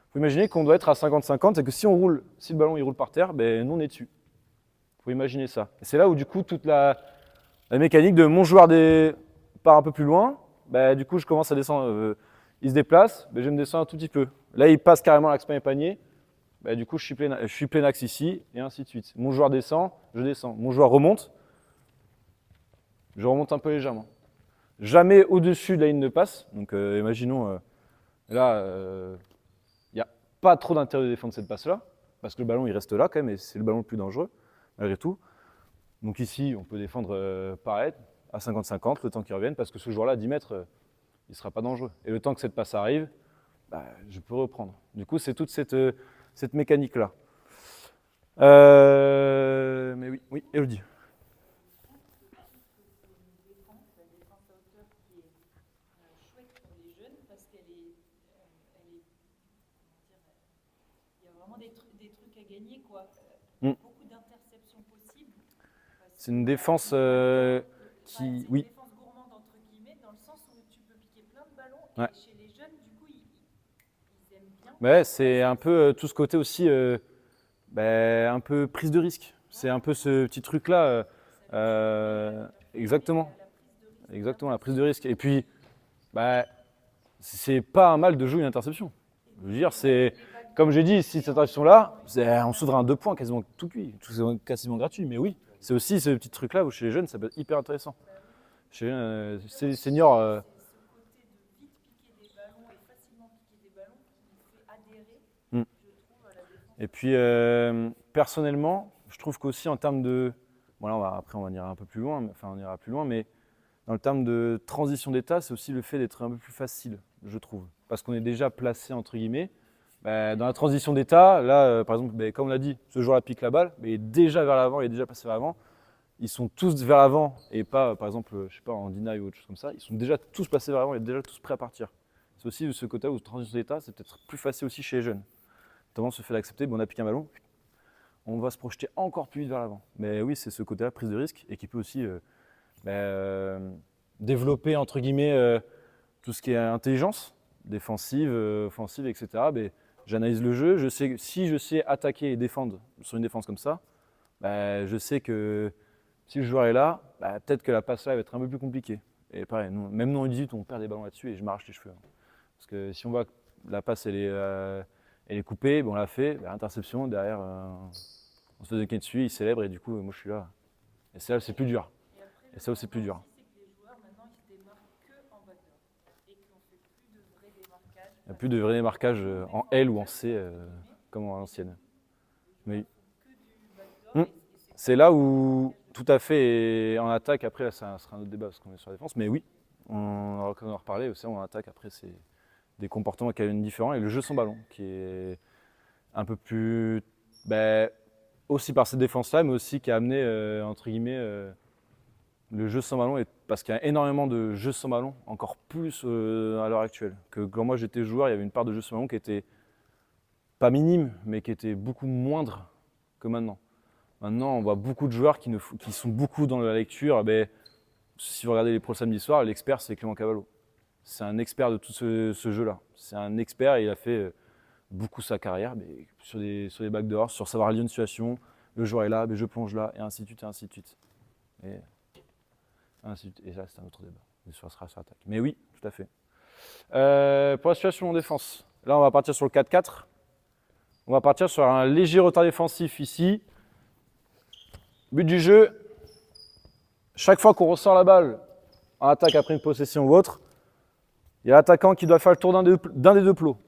A: Il faut imaginer qu'on doit être à 50-50 et que si le ballon il roule par terre, ben, nous on est dessus. Il faut imaginer ça. Et c'est là où du coup toute la mécanique de mon joueur part un peu plus loin, ben, du coup je commence à descendre. Il se déplace, ben, je vais me descendre un tout petit peu. Là, il passe carrément l'axe panier. Ben, du coup, je suis plein axe ici, et ainsi de suite. Mon joueur descend, je descends. Mon joueur remonte, je remonte un peu légèrement. Jamais au-dessus de la ligne de passe. Donc, imaginons, là, il n'y a pas trop d'intérêt de défendre cette passe-là, parce que le ballon, il reste là quand même, et c'est le ballon le plus dangereux, malgré tout. Donc ici, on peut défendre pareil, à 50-50, le temps qu'il revienne, parce que ce joueur-là, à 10 mètres, il ne sera pas dangereux. Et le temps que cette passe arrive, bah, je peux reprendre. Du coup, c'est toute cette mécanique-là. Mais oui, Elodie. Beaucoup d'interceptions possibles. C'est une défense qui. Oui. Ouais. Chez les jeunes, du coup, ils aiment bien. Ouais, c'est un peu tout ce côté aussi, un peu prise de risque. C'est un peu ce petit truc-là. Exactement. Exactement, la prise de risque. Et puis, c'est pas un mal de jouer une interception. Je veux dire, c'est. Comme j'ai dit, si cette interception-là, on sauvera un 2 points quasiment tout cuit, quasiment gratuit. Mais oui, c'est aussi ce petit truc-là où chez les jeunes, ça peut être hyper intéressant. Chez les seniors. Et puis, personnellement, je trouve qu'aussi en termes de. Bon, là, après, on ira un peu plus loin, mais dans le terme de transition d'état, c'est aussi le fait d'être un peu plus facile, je trouve. Parce qu'on est déjà placé, entre guillemets. Dans la transition d'état, là, par exemple, comme on l'a dit, ce joueur-là pique la balle, mais il est déjà vers l'avant, il est déjà passé vers l'avant. Ils sont tous vers l'avant et pas, par exemple, je sais pas, en deny ou autre chose comme ça. Ils sont déjà tous passés vers l'avant et déjà tous prêts à partir. C'est aussi ce côté où transition d'état, c'est peut-être plus facile aussi chez les jeunes. Notamment ce fait d'accepter, on a piqué un ballon, on va se projeter encore plus vite vers l'avant. Mais oui, c'est ce côté-là, prise de risque, et qui peut aussi développer, entre guillemets, tout ce qui est intelligence, défensive, offensive, etc. Mais j'analyse le jeu, je sais, si je sais attaquer et défendre sur une défense comme ça, je sais que si le joueur est là, peut-être que la passe là va être un peu plus compliquée. Et pareil, même nous en 18, on perd des ballons là-dessus et je m'arrache les cheveux. Parce que si on voit que la passe elle est coupée, on l'a fait, interception, derrière on se fait donner dessus, il célèbre et du coup moi je suis là. Et c'est là où c'est plus dur. Et ça où c'est plus dur. Il n'y a plus de vrai démarquage en L ou en C comme à l'ancienne. Mais c'est là où tout à fait et en attaque, après là, ça sera un autre débat parce qu'on est sur la défense, mais oui, on en a reparlé aussi, en attaque après c'est des comportements qui ont différents et le jeu sans ballon qui est un peu plus aussi par cette défense-là, mais aussi qui a amené entre guillemets le jeu sans ballon, parce qu'il y a énormément de jeux sans ballon, encore plus à l'heure actuelle. Que quand moi j'étais joueur, il y avait une part de jeu sans ballon qui était pas minime, mais qui était beaucoup moindre que maintenant. Maintenant, on voit beaucoup de joueurs qui sont beaucoup dans la lecture. Si vous regardez les pros samedi soir, l'expert c'est Clément Cavallo. C'est un expert de tout ce jeu-là. C'est un expert et il a fait beaucoup sa carrière, mais sur des backdoors, sur savoir lire une situation, le joueur est là, mais je plonge là, et ainsi de suite, et ainsi de suite. Et ainsi de suite. Et là, c'est un autre débat. Mais ce sera sur l'attaque. Mais oui, tout à fait. Pour la situation en défense, là, on va partir sur le 4-4. On va partir sur un léger retard défensif ici. But du jeu, chaque fois qu'on ressort la balle en attaque après une possession ou autre, il y a l'attaquant qui doit faire le tour d'un des deux plots.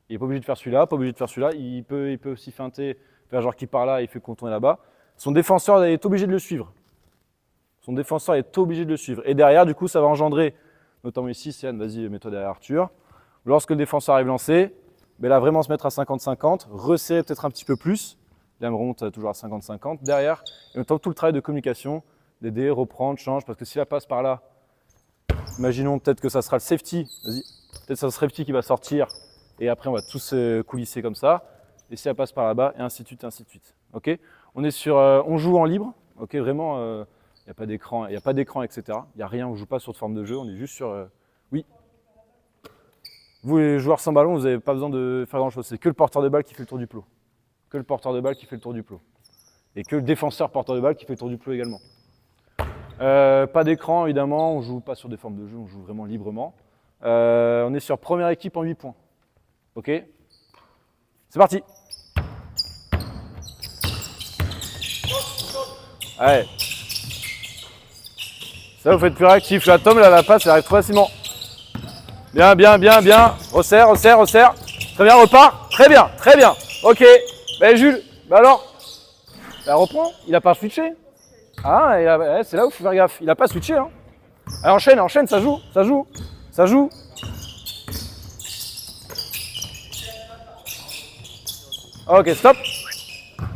A: Il n'est pas obligé de faire celui-là, pas obligé de faire celui-là. Il peut aussi feinter, faire genre qui part là, il fait contourner là-bas. Son défenseur est obligé de le suivre. Son défenseur est obligé de le suivre. Et derrière, du coup, ça va engendrer, notamment ici, Céane, vas-y, mets-toi derrière Arthur. Lorsque le défenseur arrive lancé, ben là, vraiment se mettre à 50-50, resserrer peut-être un petit peu plus. Là, on remonte toujours à 50-50. Derrière, et notamment tout le travail de communication, d'aider, reprendre, change, parce que si la passe par là, imaginons peut-être que ça sera le safety, vas-y, peut-être que ça sera le safety qui va sortir, et après on va tous coulisser comme ça, et si elle passe par là-bas, et ainsi de suite, et ainsi de suite. Ok, on joue en libre, ok, vraiment, il n'y a pas d'écran, etc. Il n'y a rien, on ne joue pas sur de forme de jeu, on est juste sur, oui. Vous les joueurs sans ballon, vous n'avez pas besoin de faire grand-chose, c'est que le porteur de balle qui fait le tour du plot. Que le porteur de balle qui fait le tour du plot. Et que le défenseur porteur de balle qui fait le tour du plot également. Pas d'écran évidemment, on ne joue pas sur des formes de jeu, on joue vraiment librement. On est sur première équipe en 8 points. Ok, c'est parti. Allez. Ça vous faites plus réactif, la Tom là, la passe elle arrive trop facilement. Bien, bien, bien, bien. Resserre, resserre, resserre. Très bien, repart. Très bien, très bien. Ok. Ben Jules, ben alors, ben reprends. Il n'a pas switché. Ah, c'est là où il faut faire gaffe. Il n'a pas switché. Hein. Allez, enchaîne, enchaîne, ça joue, ça joue, ça joue. Ok, stop.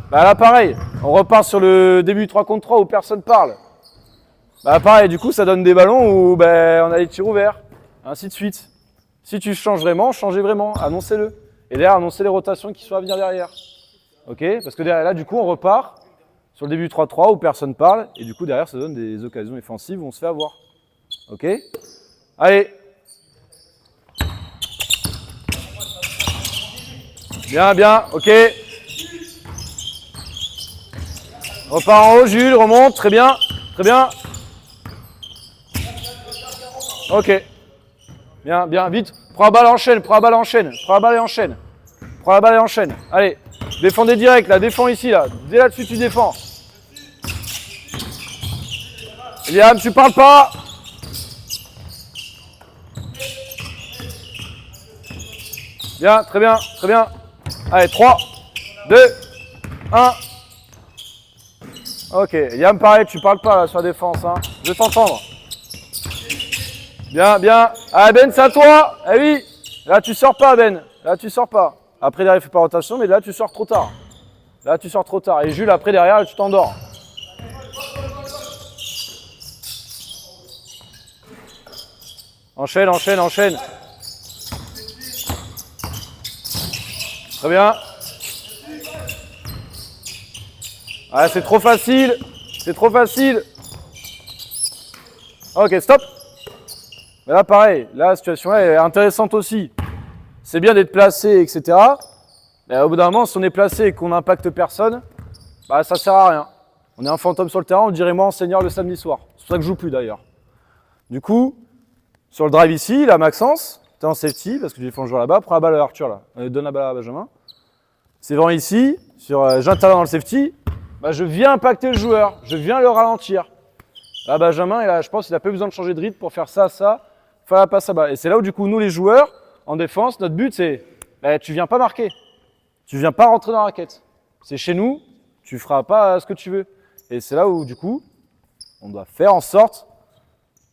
A: Bah là, pareil. On repart sur le début 3 contre 3 où personne parle. Bah pareil, du coup, ça donne des ballons où ben, on a les tirs ouverts. Ainsi de suite. Si tu changes vraiment, changez vraiment, annoncez-le. Et derrière, annoncez les rotations qui sont à venir derrière. Ok? Parce que derrière, là, du coup, on repart sur le début 3-3 où personne parle. Et du coup, derrière, ça donne des occasions offensives où on se fait avoir. Ok? Allez! Bien, bien, ok. Repart en haut, Jules, remonte, très bien, très bien. Ok. Bien, bien, vite. Prends la balle, enchaîne, prends la balle, enchaîne. Prends la balle et enchaîne. Prends la balle et enchaîne. Allez, défendez direct, là, défends ici, là. Dès là-dessus, tu défends. Liam, tu parles pas. Bien, très bien, très bien. Allez, 3, 2, 1. Ok, Liam, pareil, tu parles pas là, sur la défense. Hein. Je vais t'entendre. Bien, bien. Ah Ben, c'est à toi. Eh oui. Là, tu sors pas, Ben. Là, tu sors pas. Après, derrière, il fait pas rotation, mais là, tu sors trop tard. Là, tu sors trop tard. Et Jules, après, derrière, tu t'endors. Enchaîne, enchaîne, enchaîne. Très bien. Ah, c'est trop facile. C'est trop facile. Ok, stop. Mais là, pareil, là, la situation là est intéressante aussi. C'est bien d'être placé, etc. Mais au bout d'un moment, si on est placé et qu'on n'impacte personne, bah, ça sert à rien. On est un fantôme sur le terrain, on dirait moi enseignant le samedi soir. C'est pour ça que je joue plus d'ailleurs. Du coup, sur le drive ici, là, Maxence, tu es en safety parce que tu défends le joueur là-bas. Prends la balle à Arthur là. Donne la balle à Benjamin. C'est vraiment ici, sur j'interviens dans le safety, bah, je viens impacter le joueur, je viens le ralentir. Là, Benjamin, là, je pense qu'il n'a pas besoin de changer de rythme pour faire ça, ça. Faire la passe là-bas. Et c'est là où du coup, nous les joueurs, en défense, notre but c'est, bah, tu viens pas marquer. Tu viens pas rentrer dans la raquette. C'est chez nous, tu feras pas ce que tu veux. Et c'est là où du coup, on doit faire en sorte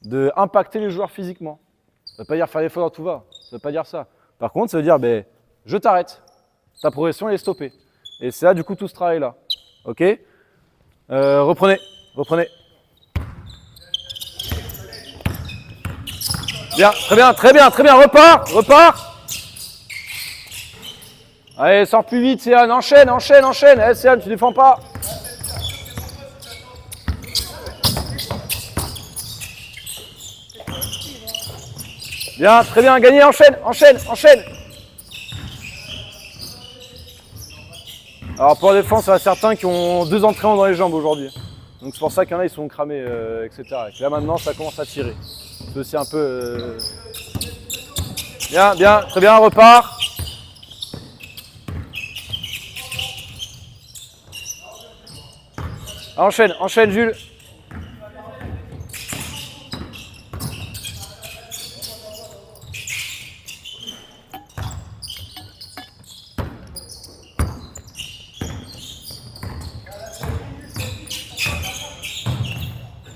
A: de impacter les joueurs physiquement. Ça veut pas dire faire des fautes dans tout va. Ça veut pas dire ça. Par contre, ça veut dire, bah, je t'arrête. Ta progression elle est stoppée. Et c'est là du coup tout ce travail là. Ok? Reprenez, reprenez. Bien, très bien, très bien, très bien. Repars, repars. Allez, sors plus vite, Céane. Enchaîne, enchaîne, enchaîne. Allez, Céane, tu défends pas. Bien, très bien, gagné, enchaîne, enchaîne, enchaîne. Alors pour la défense, il y en a certains qui ont 2 entraînements dans les jambes aujourd'hui. Donc c'est pour ça qu'il y en a, ils sont cramés, etc. Et là maintenant, ça commence à tirer. C'est aussi un peu... Bien, bien, très bien, repart. Enchaîne, enchaîne Jules.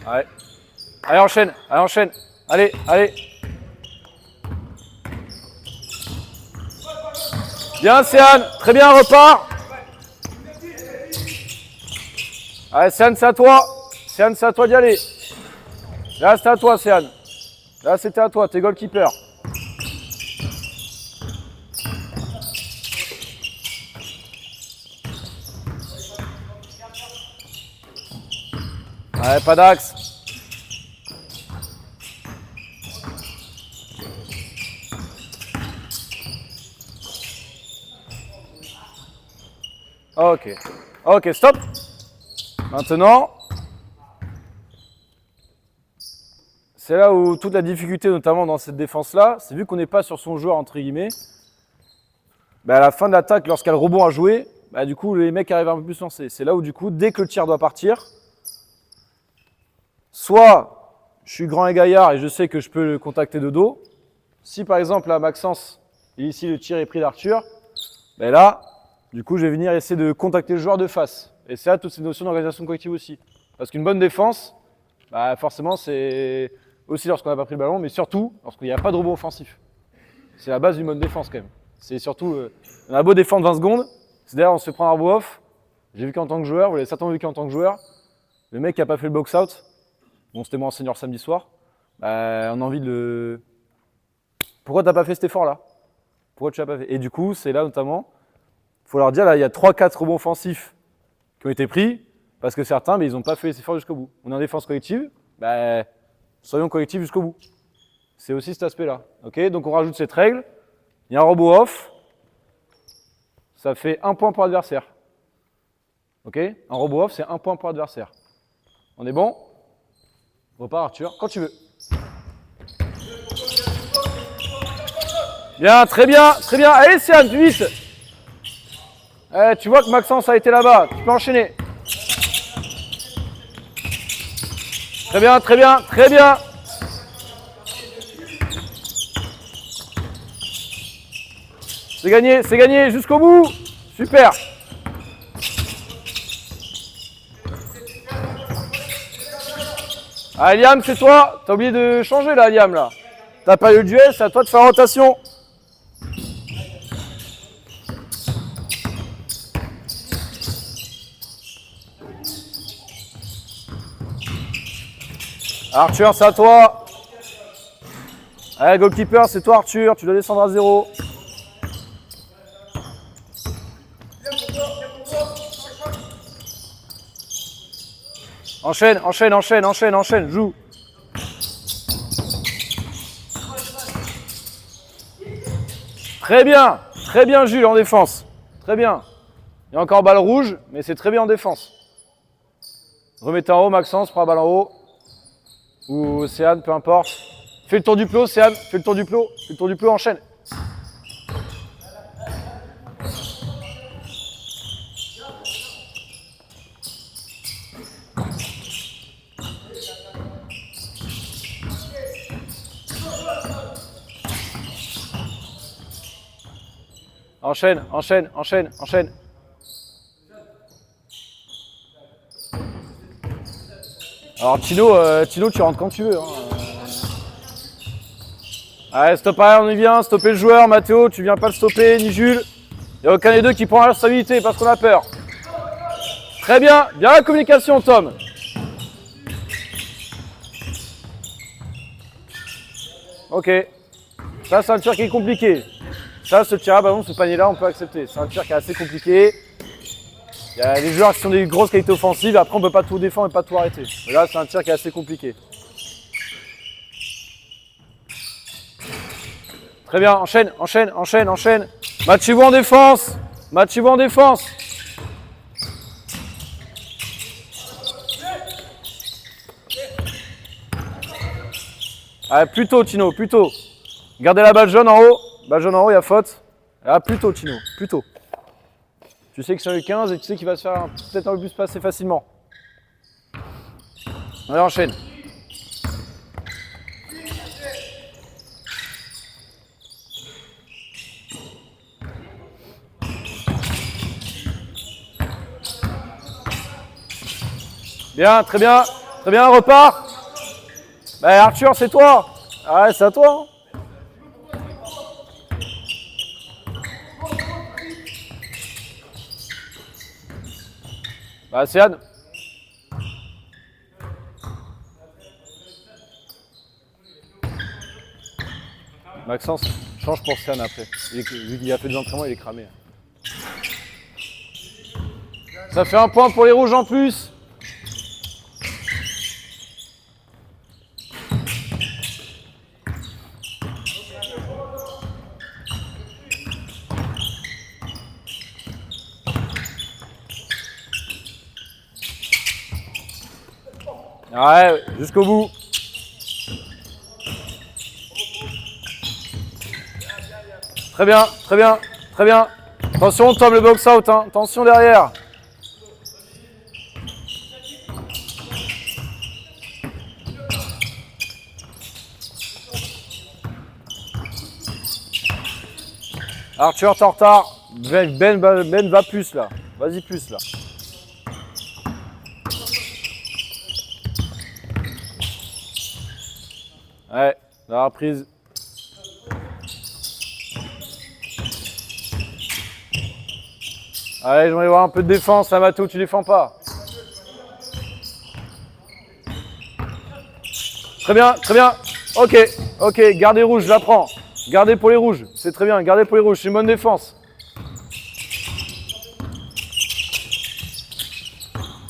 A: Ouais. Allez, enchaîne, allez, enchaîne. Allez, allez. Bien, Céane, très bien, repart. Allez, Céane, c'est à toi. Céane, c'est à toi d'y aller. Là, c'était à toi, Céane. Là, c'était à toi, t'es goalkeeper. Allez, pas d'axe. Ok. Ok, stop. Maintenant, c'est là où toute la difficulté, notamment dans cette défense-là, c'est vu qu'on n'est pas sur son joueur, entre guillemets, bah à la fin de l'attaque, lorsqu'il y a le rebond à jouer, bah du coup, les mecs arrivent un peu plus lancés. C'est là où, du coup, dès que le tir doit partir, soit je suis grand et gaillard et je sais que je peux le contacter de dos. Si par exemple, là, Maxence, ici, le tir est pris d'Arthur, ben là, du coup, je vais venir essayer de contacter le joueur de face. Et c'est là toutes ces notions d'organisation collective aussi. Parce qu'une bonne défense, bah forcément, c'est aussi lorsqu'on n'a pas pris le ballon, mais surtout lorsqu'il n'y a pas de rebond offensif. C'est la base d'une bonne défense quand même. C'est surtout, on a beau défendre 20 secondes, c'est d'ailleurs on se fait prendre un rebond off. J'ai vu qu'en tant que joueur, vous l'avez certainement vu qu'en tant que joueur, le mec qui n'a pas fait le box-out, bon c'était moi en senior samedi soir, bah, on a envie de le... Pourquoi t'as pas fait cet effort-là? Pourquoi tu l'as pas fait? Et du coup, c'est là notamment, il faut leur dire, là, il y a 3-4 rebonds offensifs qui ont été pris, parce que certains, mais ils n'ont pas fait les efforts jusqu'au bout. On est en défense collective, bah, soyons collectifs jusqu'au bout. C'est aussi cet aspect-là. Okay, donc on rajoute cette règle, il y a un rebond off, ça fait 1 point pour l'adversaire. Okay, un rebond off, c'est 1 point pour l'adversaire. On est bon? Repars Arthur, quand tu veux. Bien, très bien, très bien. Allez, Céane, plus vite. Tu vois que Maxence a été là-bas. Tu peux enchaîner. Très bien, très bien, très bien. C'est gagné jusqu'au bout. Super. Ah, Liam, c'est toi. T'as oublié de changer là, Liam, là. T'as pas eu le duel, c'est à toi de faire rotation. Arthur, c'est à toi. Allez, goalkeeper, c'est toi, Arthur. Tu dois descendre à 0. Enchaîne, enchaîne, enchaîne, enchaîne, enchaîne, joue. Très bien Jules en défense. Très bien. Il y a encore balle rouge, mais c'est très bien en défense. Remettez en haut, Maxence, prends la balle en haut. Ou Céane, peu importe. Fais le tour du plot, Céane, fais le tour du plot. Fais le tour du plot, enchaîne. Enchaîne, enchaîne, enchaîne, enchaîne. Alors Tino, tu rentres quand tu veux. Hein. Allez, stop arrière, on y vient, stopper le joueur. Mathéo, tu viens pas le stopper, ni Jules. Il n'y a aucun des deux qui prend la responsabilité parce qu'on a peur. Très bien, bien la communication, Tom. Ok. Ça, c'est un tir qui est compliqué. Ça, ce tir à ballon, ce panier-là, on peut accepter. C'est un tir qui est assez compliqué. Il y a des joueurs qui ont des grosses qualités offensives, après on ne peut pas tout défendre et pas tout arrêter. Mais là, c'est un tir qui est assez compliqué. Très bien, enchaîne, enchaîne, enchaîne, enchaîne. Matchez-vous en défense. Matchez-vous en défense. Allez, plus tôt, Tino, plus tôt. Gardez la balle jaune en haut. Balle jaune en haut, il y a faute. Ah, plus tôt, Tino, plus tôt. Tu sais que c'est un U15 et tu sais qu'il va se faire peut-être un peu plus passer facilement. Allez, enchaîne. Bien, très bien, repars. Bah, Arthur, c'est toi. Ah ouais, c'est à toi. Bah, c'est Anne. Maxence, change pour Sian après. Vu qu'il a fait des entraînements, il est cramé. Ça fait un point pour les rouges en plus. Ouais, jusqu'au bout. Très bien, très bien, très bien. Attention, Tom, le box out. Hein. Attention derrière. Arthur, t'es en retard. Ben va plus là. Vas-y plus là. Ouais, la reprise. Allez, j'aimerais voir un peu de défense là, Matou, tu défends pas. Très bien, très bien. Ok, ok, gardez rouge, je la prends. Gardez pour les rouges, c'est très bien, gardez pour les rouges, c'est une bonne défense.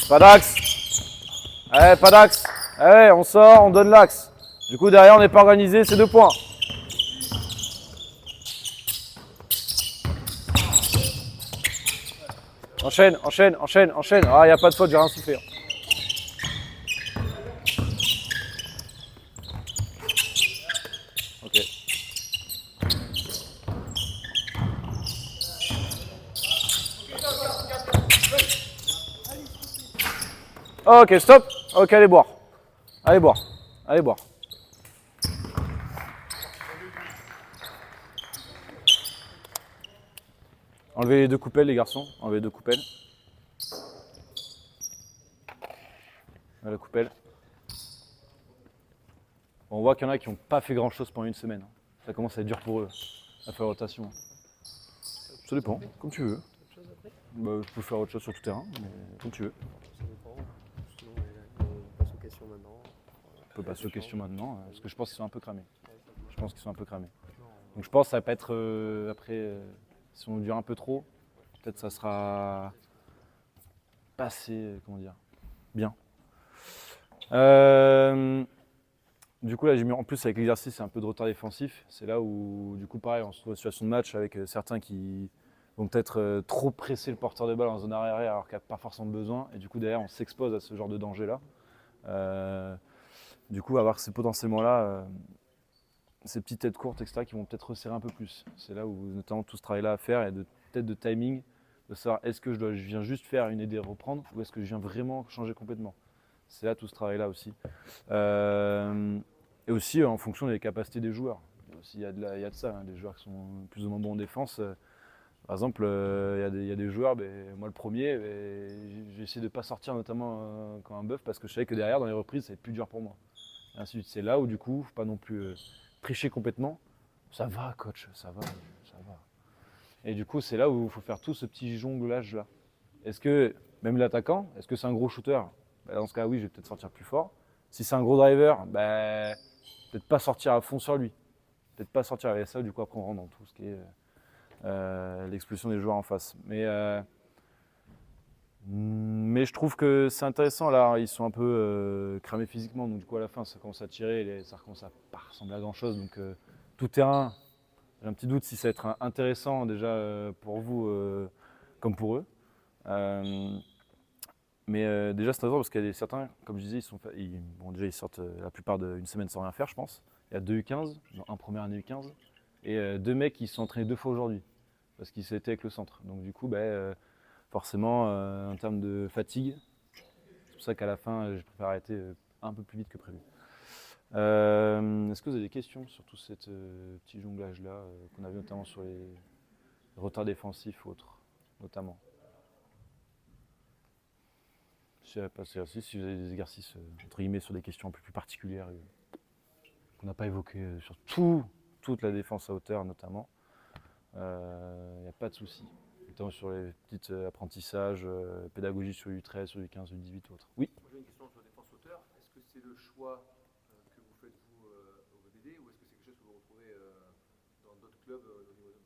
A: Pas d'axe. Allez, pas d'axe. Allez, on sort, on donne l'axe. Du coup, derrière, on n'est pas organisé, c'est 2 points. Enchaîne, enchaîne, enchaîne, enchaîne. Ah, il n'y a pas de faute, j'ai rien souffert. Ok. Ok, stop. Ok, allez boire. Allez boire. Allez boire. Enlevez les 2 coupelles, les garçons. Enlevez les 2 coupelles. La coupelle. Bon, on voit qu'il y en a qui n'ont pas fait grand chose pendant une semaine. Ça commence à être dur pour eux, à faire rotation. Ça dépend, comme tu veux. Bah, je peux faire autre chose sur tout terrain, mais comme tu veux.
B: Ça dépend. Sinon, on passe aux questions maintenant.
A: On peut passer aux questions maintenant, parce que je pense qu'ils sont un peu cramés. Je pense qu'ils sont un peu cramés. Donc je pense que ça va pas être après, si on dure un peu trop, peut-être ça sera passé, comment dire, bien. Du coup là j'ai mis en plus avec l'exercice c'est un peu de retard défensif. C'est là où du coup pareil on se trouve en situation de match avec certains qui vont peut-être trop presser le porteur de balle en zone arrière alors qu'il n'y a pas forcément besoin. Et du coup derrière on s'expose à ce genre de danger là. Du coup avoir ces potentiellement là, ces petites têtes courtes etc. qui vont peut-être resserrer un peu plus. C'est là où notamment tout ce travail là à faire et peut-être de timing, de savoir est-ce que je viens juste faire une aide et reprendre ou est-ce que je viens vraiment changer complètement. C'est là tout ce travail là aussi. Et aussi en fonction des capacités des joueurs. Il y a de ça, hein, des joueurs qui sont plus ou moins bons en défense. Par exemple, il y a des joueurs, moi le premier, j'ai essayé de ne pas sortir notamment quand un bœuf parce que je savais que derrière dans les reprises ça va être plus dur pour moi. Et ainsi de suite. C'est là où du coup, faut pas non plus tricher complètement. Ça va coach, ça va. Et du coup c'est là où il faut faire tout ce petit jonglage là. Est-ce que, même l'attaquant, est-ce que c'est un gros shooter? Dans ce cas oui je vais peut-être sortir plus fort. Si c'est un gros driver, peut-être pas sortir à fond sur lui. Peut-être pas sortir avec ça, du coup après on rentre dans tout ce qui est l'expulsion des joueurs en face. Mais je trouve que c'est intéressant là, ils sont un peu cramés physiquement, donc du coup à la fin ça commence à tirer, ça commence à pas ressembler à grand chose. Donc tout terrain, j'ai un petit doute si ça va être intéressant déjà pour vous comme pour eux. Mais déjà c'est intéressant parce qu'il y a certains, comme je disais, ils sortent la plupart d'une semaine sans rien faire je pense. il y a 2 U15, dont un première année U15, et 2 mecs qui se sont entraînés 2 fois aujourd'hui, parce qu'ils s'étaient avec le centre. Donc du coup, forcément, en termes de fatigue, c'est pour ça qu'à la fin, je préfère arrêter un peu plus vite que prévu. Est-ce que vous avez des questions sur tout ce petit jonglage-là qu'on a vu notamment sur les retards défensifs ou autres, notamment? Je sais pas si vous avez des exercices entre guillemets sur des questions un peu plus particulières qu'on n'a pas évoquées sur toute la défense à hauteur notamment. Il n'y a pas de souci, notamment sur les petits apprentissages, pédagogie sur U13, sur U15, U18 ou autres. Oui.
F: Moi j'ai une question sur la défense hauteur. Est-ce que c'est le choix que vous faites vous au VBD ou est-ce que c'est quelque chose que vous retrouvez dans d'autres clubs au niveau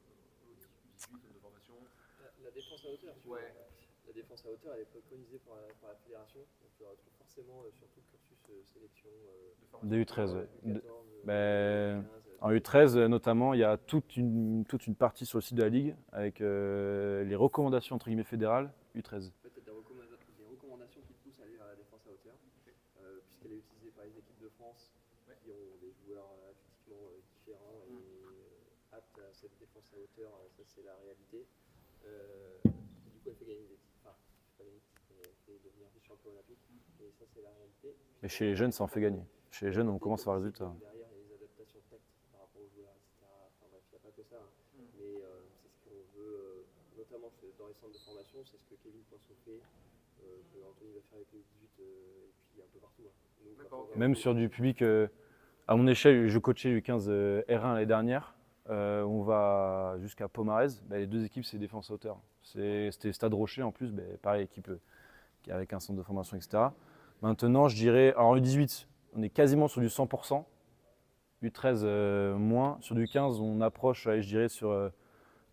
F: U18 de formation?
B: La défense à hauteur, tu vois.
F: Ouais.
B: La défense à hauteur, elle est préconisée par la fédération. Donc tu la retrouves forcément sur tout le cursus sélection.
A: Des U13, ouais.
B: U14,
A: En U13 notamment, il y a toute une partie sur le site de la Ligue avec les recommandations entre guillemets fédérales U13.
B: En fait, tu as des recommandations qui te poussent à aller vers la défense à hauteur, puisqu'elle est utilisée par les équipes de France qui ont des joueurs athlétiquement différents et aptes à cette défense à hauteur. Ça, c'est la réalité. Du coup, elle fait gagner des titres. Enfin, pas gagner des titres, mais elle fait devenir vice-champion olympique. Et ça, c'est la réalité.
A: Mais chez les jeunes, ça en fait gagner. Chez les jeunes, on commence à voir le résultat.
B: Derrière, il y a les adaptations tactiques par rapport aux joueurs, etc. Enfin bref, il n'y a pas que ça. Mais c'est ce qu'on veut, notamment dans les centres de formation, c'est ce que Kevin Poinçon fait, que Anthony va faire avec les 18 et puis un peu partout. Donc,
A: même sur du public, à mon échelle, je coachais U15 R1 l'année dernière. On va jusqu'à Pomarez. Les deux équipes, c'est défense à hauteur. C'était Stade Rocher en plus, pareil, équipe avec un centre de formation, etc. Maintenant, je dirais, alors U18, on est quasiment sur du 100%. U13 moins. Sur du 15, on approche, je dirais, sur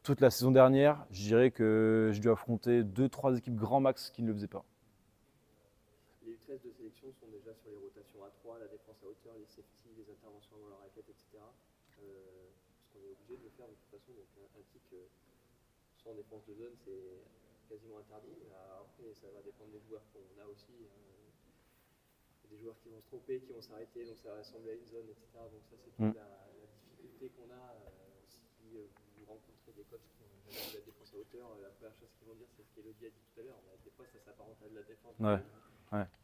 A: toute la saison dernière, je dirais que j'ai dû affronter 2-3 équipes grand max qui ne le faisaient pas.
B: Les U13 de sélection sont déjà sur les rotations à 3, la défense à hauteur, les safety, les interventions avant la raquette, etc. Parce qu'on est obligé de le faire de toute façon. Donc un kick sans défense de zone, c'est quasiment interdit. Après, ça va dépendre des joueurs qu'on a aussi. Des joueurs qui vont se tromper, qui vont s'arrêter, donc ça va ressembler à une zone, etc. Donc ça, c'est toute la difficulté qu'on a. Si vous rencontrez des coachs qui ont jamais vu la défense à hauteur, la première chose qu'ils vont dire, c'est ce qu'Elodie a dit tout à l'heure. Des fois, ça s'apparente à de la défense.
A: Ouais.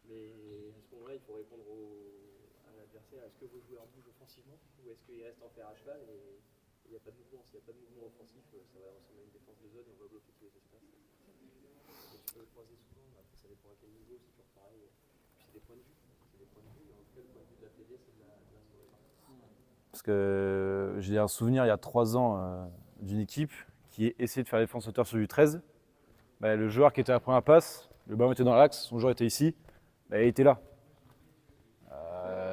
B: Mais à ce moment-là, il faut répondre à l'adversaire. Est-ce que vos joueurs bougent offensivement ou est-ce qu'ils restent en fer à cheval et il n'y a pas de mouvement? S'il n'y a pas de mouvement offensif, ça va ressembler à une défense de zone et on va bloquer tous les espaces. Donc tu peux le croiser souvent, après ça dépend à quel niveau, c'est toujours pareil. Puis c'est des points de vue. En tout cas, le point de vue de la Fédé, c'est de la
A: Parce que j'ai un souvenir il y a 3 ans d'une équipe qui essayait de faire défense hauteur sur du 13. Le joueur qui était à la première passe, le ballon était dans l'axe, son joueur était ici, il était là.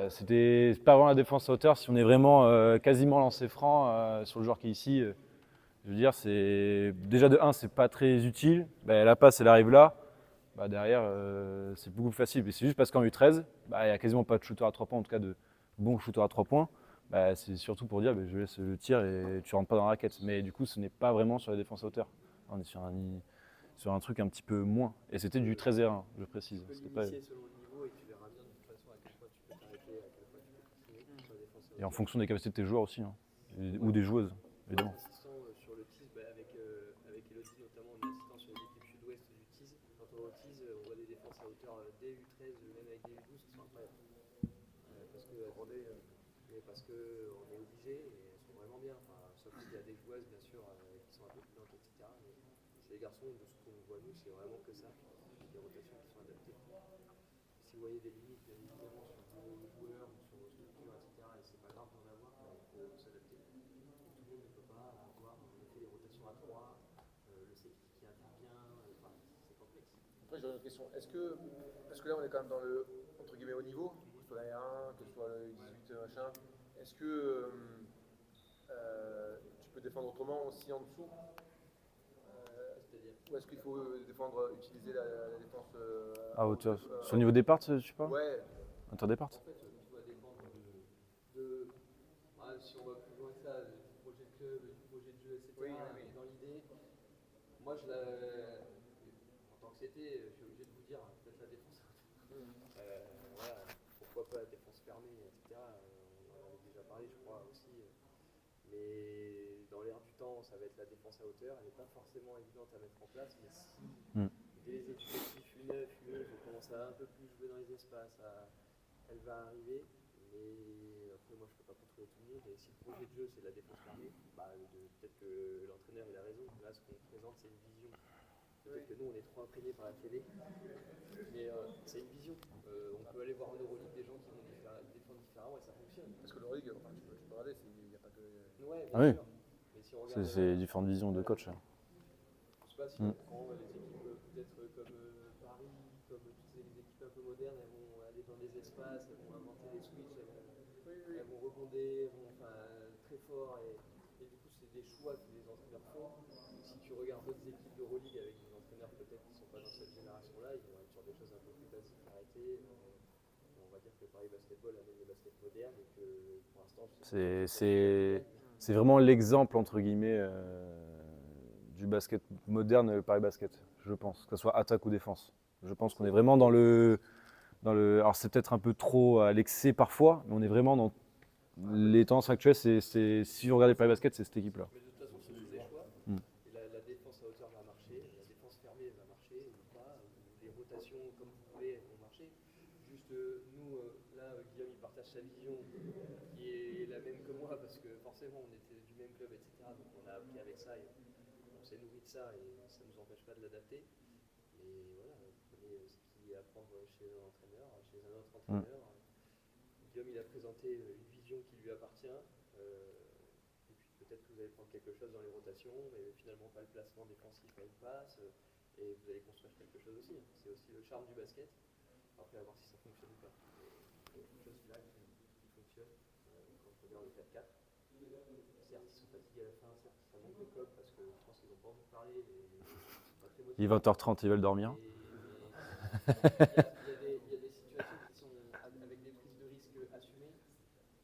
A: C'était pas vraiment la défense à hauteur si on est vraiment quasiment lancé franc sur le joueur qui est ici. Je veux dire, c'est déjà de 1, c'est pas très utile. La passe, elle arrive là. Derrière, c'est beaucoup plus facile. Mais c'est juste parce qu'en U13, il n'y a quasiment pas de shooter à 3 points, en tout cas de bons shooters à 3 points. C'est surtout pour dire je laisse le tir et tu rentres pas dans la raquette. Mais du coup, ce n'est pas vraiment sur la défense à hauteur. On est sur un truc un petit peu moins. Et c'était du 13 et 1, je précise.
B: Tu peux
A: C'était pas...
B: l'initier selon le niveau et tu verras bien de toute façon à quel point tu peux t'arrêter, à quel point tu peux continuer sur la défense à hauteur.
A: Et en fonction des capacités de tes joueurs aussi, ou des joueuses, évidemment.
B: Assistant sur le TIS, avec Elodie notamment, on est assistant sur les équipes sud-ouest du TIS. Quand on va au TIS, on voit des défenses à hauteur dès U13, même avec des U12 qui sont incroyables. Parce qu'on est obligé et elles sont vraiment bien. Sauf qu'il y a des joueuses, bien sûr, qui sont un peu plus lentes, etc. Mais c'est les garçons, de ce qu'on voit nous, c'est vraiment que ça. Des rotations qui sont adaptées. Si vous voyez des limites, bien évidemment, sur vos joueurs ou sur vos structures, etc., et c'est pas grave d'en avoir, il faut s'adapter. Tout le monde ne peut pas avoir en effet les rotations à 3, le safety qui intervient, c'est complexe.
F: Après, j'ai une autre question. Est-ce que là, on est quand même dans le entre guillemets haut niveau, que ce soit la R1, que ce soit le 18 machin, est-ce que tu peux défendre autrement aussi en dessous? Ou est-ce qu'il faut utiliser la défense
A: À hauteur. Sur le niveau départ, tu parles?
F: Ouais.
A: Interdépart.
B: En fait, tout va dépendre si on va plus loin que ça, du projet de club, du projet de jeu, etc.
F: Oui.
B: Dans l'idée, moi, en tant que CT, je suis obligé de vous dire, peut-être la défense. Pourquoi pas la défense fermée, etc. On en avait déjà parlé, Mais dans l'air du temps, ça va être la défense à hauteur. Elle n'est pas forcément évidente à mettre en place, mais si
A: Mm.
B: dès les éducatifs U9, U11, on commence à un peu plus jouer dans les espaces, elle va arriver. Mais après, moi, je ne peux pas contrôler tout le monde. Et si le projet de jeu, c'est la défense fermée, peut-être que l'entraîneur il a raison. Là, ce qu'on présente, c'est une vision. Peut-être que nous, on est trop imprégnés par la télé. Mais c'est une vision. On peut aller voir en Euroleague des gens qui vont défendre différemment et ça fonctionne.
F: Parce que l'Euroleague, enfin, tu peux regarder, il n'y a pas de.
B: Ouais,
A: Ah oui.
B: bien sûr. Mais si on regarde,
A: C'est différentes visions de coach. Hein.
B: je sais pas si on prend les équipes peut-être comme Paris, comme toutes les équipes un peu modernes, elles vont aller dans des espaces, elles vont inventer des switches, elles vont rebonder, très fort et du coup c'est des choix que les entraîneurs font. Si tu regardes d'autres équipes d'Euroleague avec des entraîneurs peut-être qui ne sont pas dans cette génération-là, ils vont être sur des choses un peu plus basiques, arrêtées. On va dire que Paris Basketball amène le basket moderne et que pour l'instant
A: C'est vraiment l'exemple entre guillemets du basket moderne Paris Basket, je pense, que ce soit attaque ou défense. Je pense qu'on est vraiment dans le alors c'est peut-être un peu trop à l'excès parfois, mais on est vraiment dans les tendances actuelles. Si vous regardez Paris Basket, c'est cette équipe-là.
B: Mais de toute façon, c'est tous des choix.
A: Mm.
B: Et la défense à hauteur va marcher, la défense fermée va marcher ou pas, ou les rotations comme vous voulez vont marcher. Juste nous, là, Guillaume, il partage sa vision qui est la même que moi parce que forcément, on était du même club, etc. Donc on a appris avec ça et on s'est nourri de ça et ça ne nous empêche pas de l'adapter. Mais voilà, prenez ce qui est à prendre chez un entraîneur, chez un autre entraîneur. Guillaume, il a présenté une vision qui lui appartient. Et puis peut-être que vous allez prendre quelque chose dans les rotations, mais finalement pas le placement défensif à une passe. Et vous allez construire quelque chose aussi. C'est aussi le charme du basket. Après, à voir si ça fonctionne ou pas. Il y a quelque chose là qui fonctionne. Quand on regarde le 4-4, certes, ils sont fatigués à la fin, certes, ça manque de cop parce que je pense qu'ils n'ont pas envie de parler.
A: Il est 20h30, ils veulent dormir.
B: Il y a des situations qui sont avec des prises de risque assumées.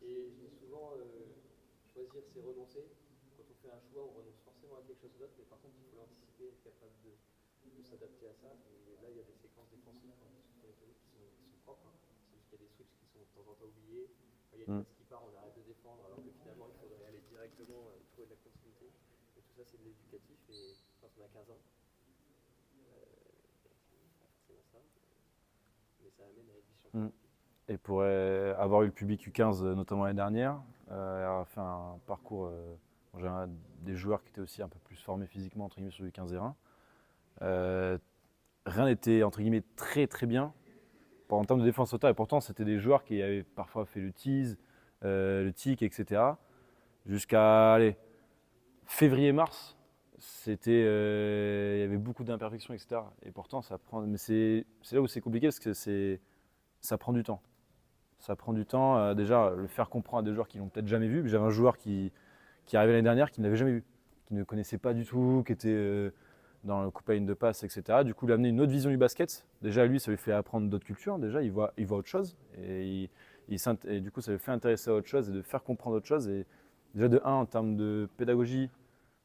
B: Et je dis souvent, choisir c'est renoncer. Quand on fait un choix, on renonce forcément à quelque chose d'autre, mais par contre, il faut l'anticiper, être capable de s'adapter à ça. Et là, il y a des séquences défensives pour les qui sont propres. Hein. C'est juste qu'il y a des switches qui sont de temps en temps oubliés. Il y a une passe qui part, on arrête de défendre, alors que finalement, il faudrait aller directement trouver de la continuité. Et tout ça, c'est de l'éducatif. Et quand on a 15 ans, c'est pas forcément ça. Mais ça amène à être vision.
A: Et pour avoir eu le public U15, notamment l'année dernière, avoir fait un parcours. J'avais des joueurs qui étaient aussi un peu plus formés physiquement entre guillemets sur du 15 et 1. Rien n'était entre guillemets très très bien en termes de défense hauteur, et pourtant c'était des joueurs qui avaient parfois fait le tease, le tic, etc. Jusqu'à février-mars, il y avait beaucoup d'imperfections, etc. Et pourtant ça prend. Mais c'est là où c'est compliqué parce que ça prend du temps. Ça prend du temps, déjà, le faire comprendre à des joueurs qui l'ont peut-être jamais vu. J'avais un joueur qui arrivait l'année dernière, qui ne l'avait jamais vu, qui ne connaissait pas du tout, qui était dans le coupe à ligne de passe, etc. Du coup, il a amené une autre vision du basket. Déjà, lui, ça lui fait apprendre d'autres cultures. Déjà, il voit autre chose. Et du coup, ça lui fait intéresser à autre chose et de faire comprendre autre chose. Et déjà, de un, en termes de pédagogie,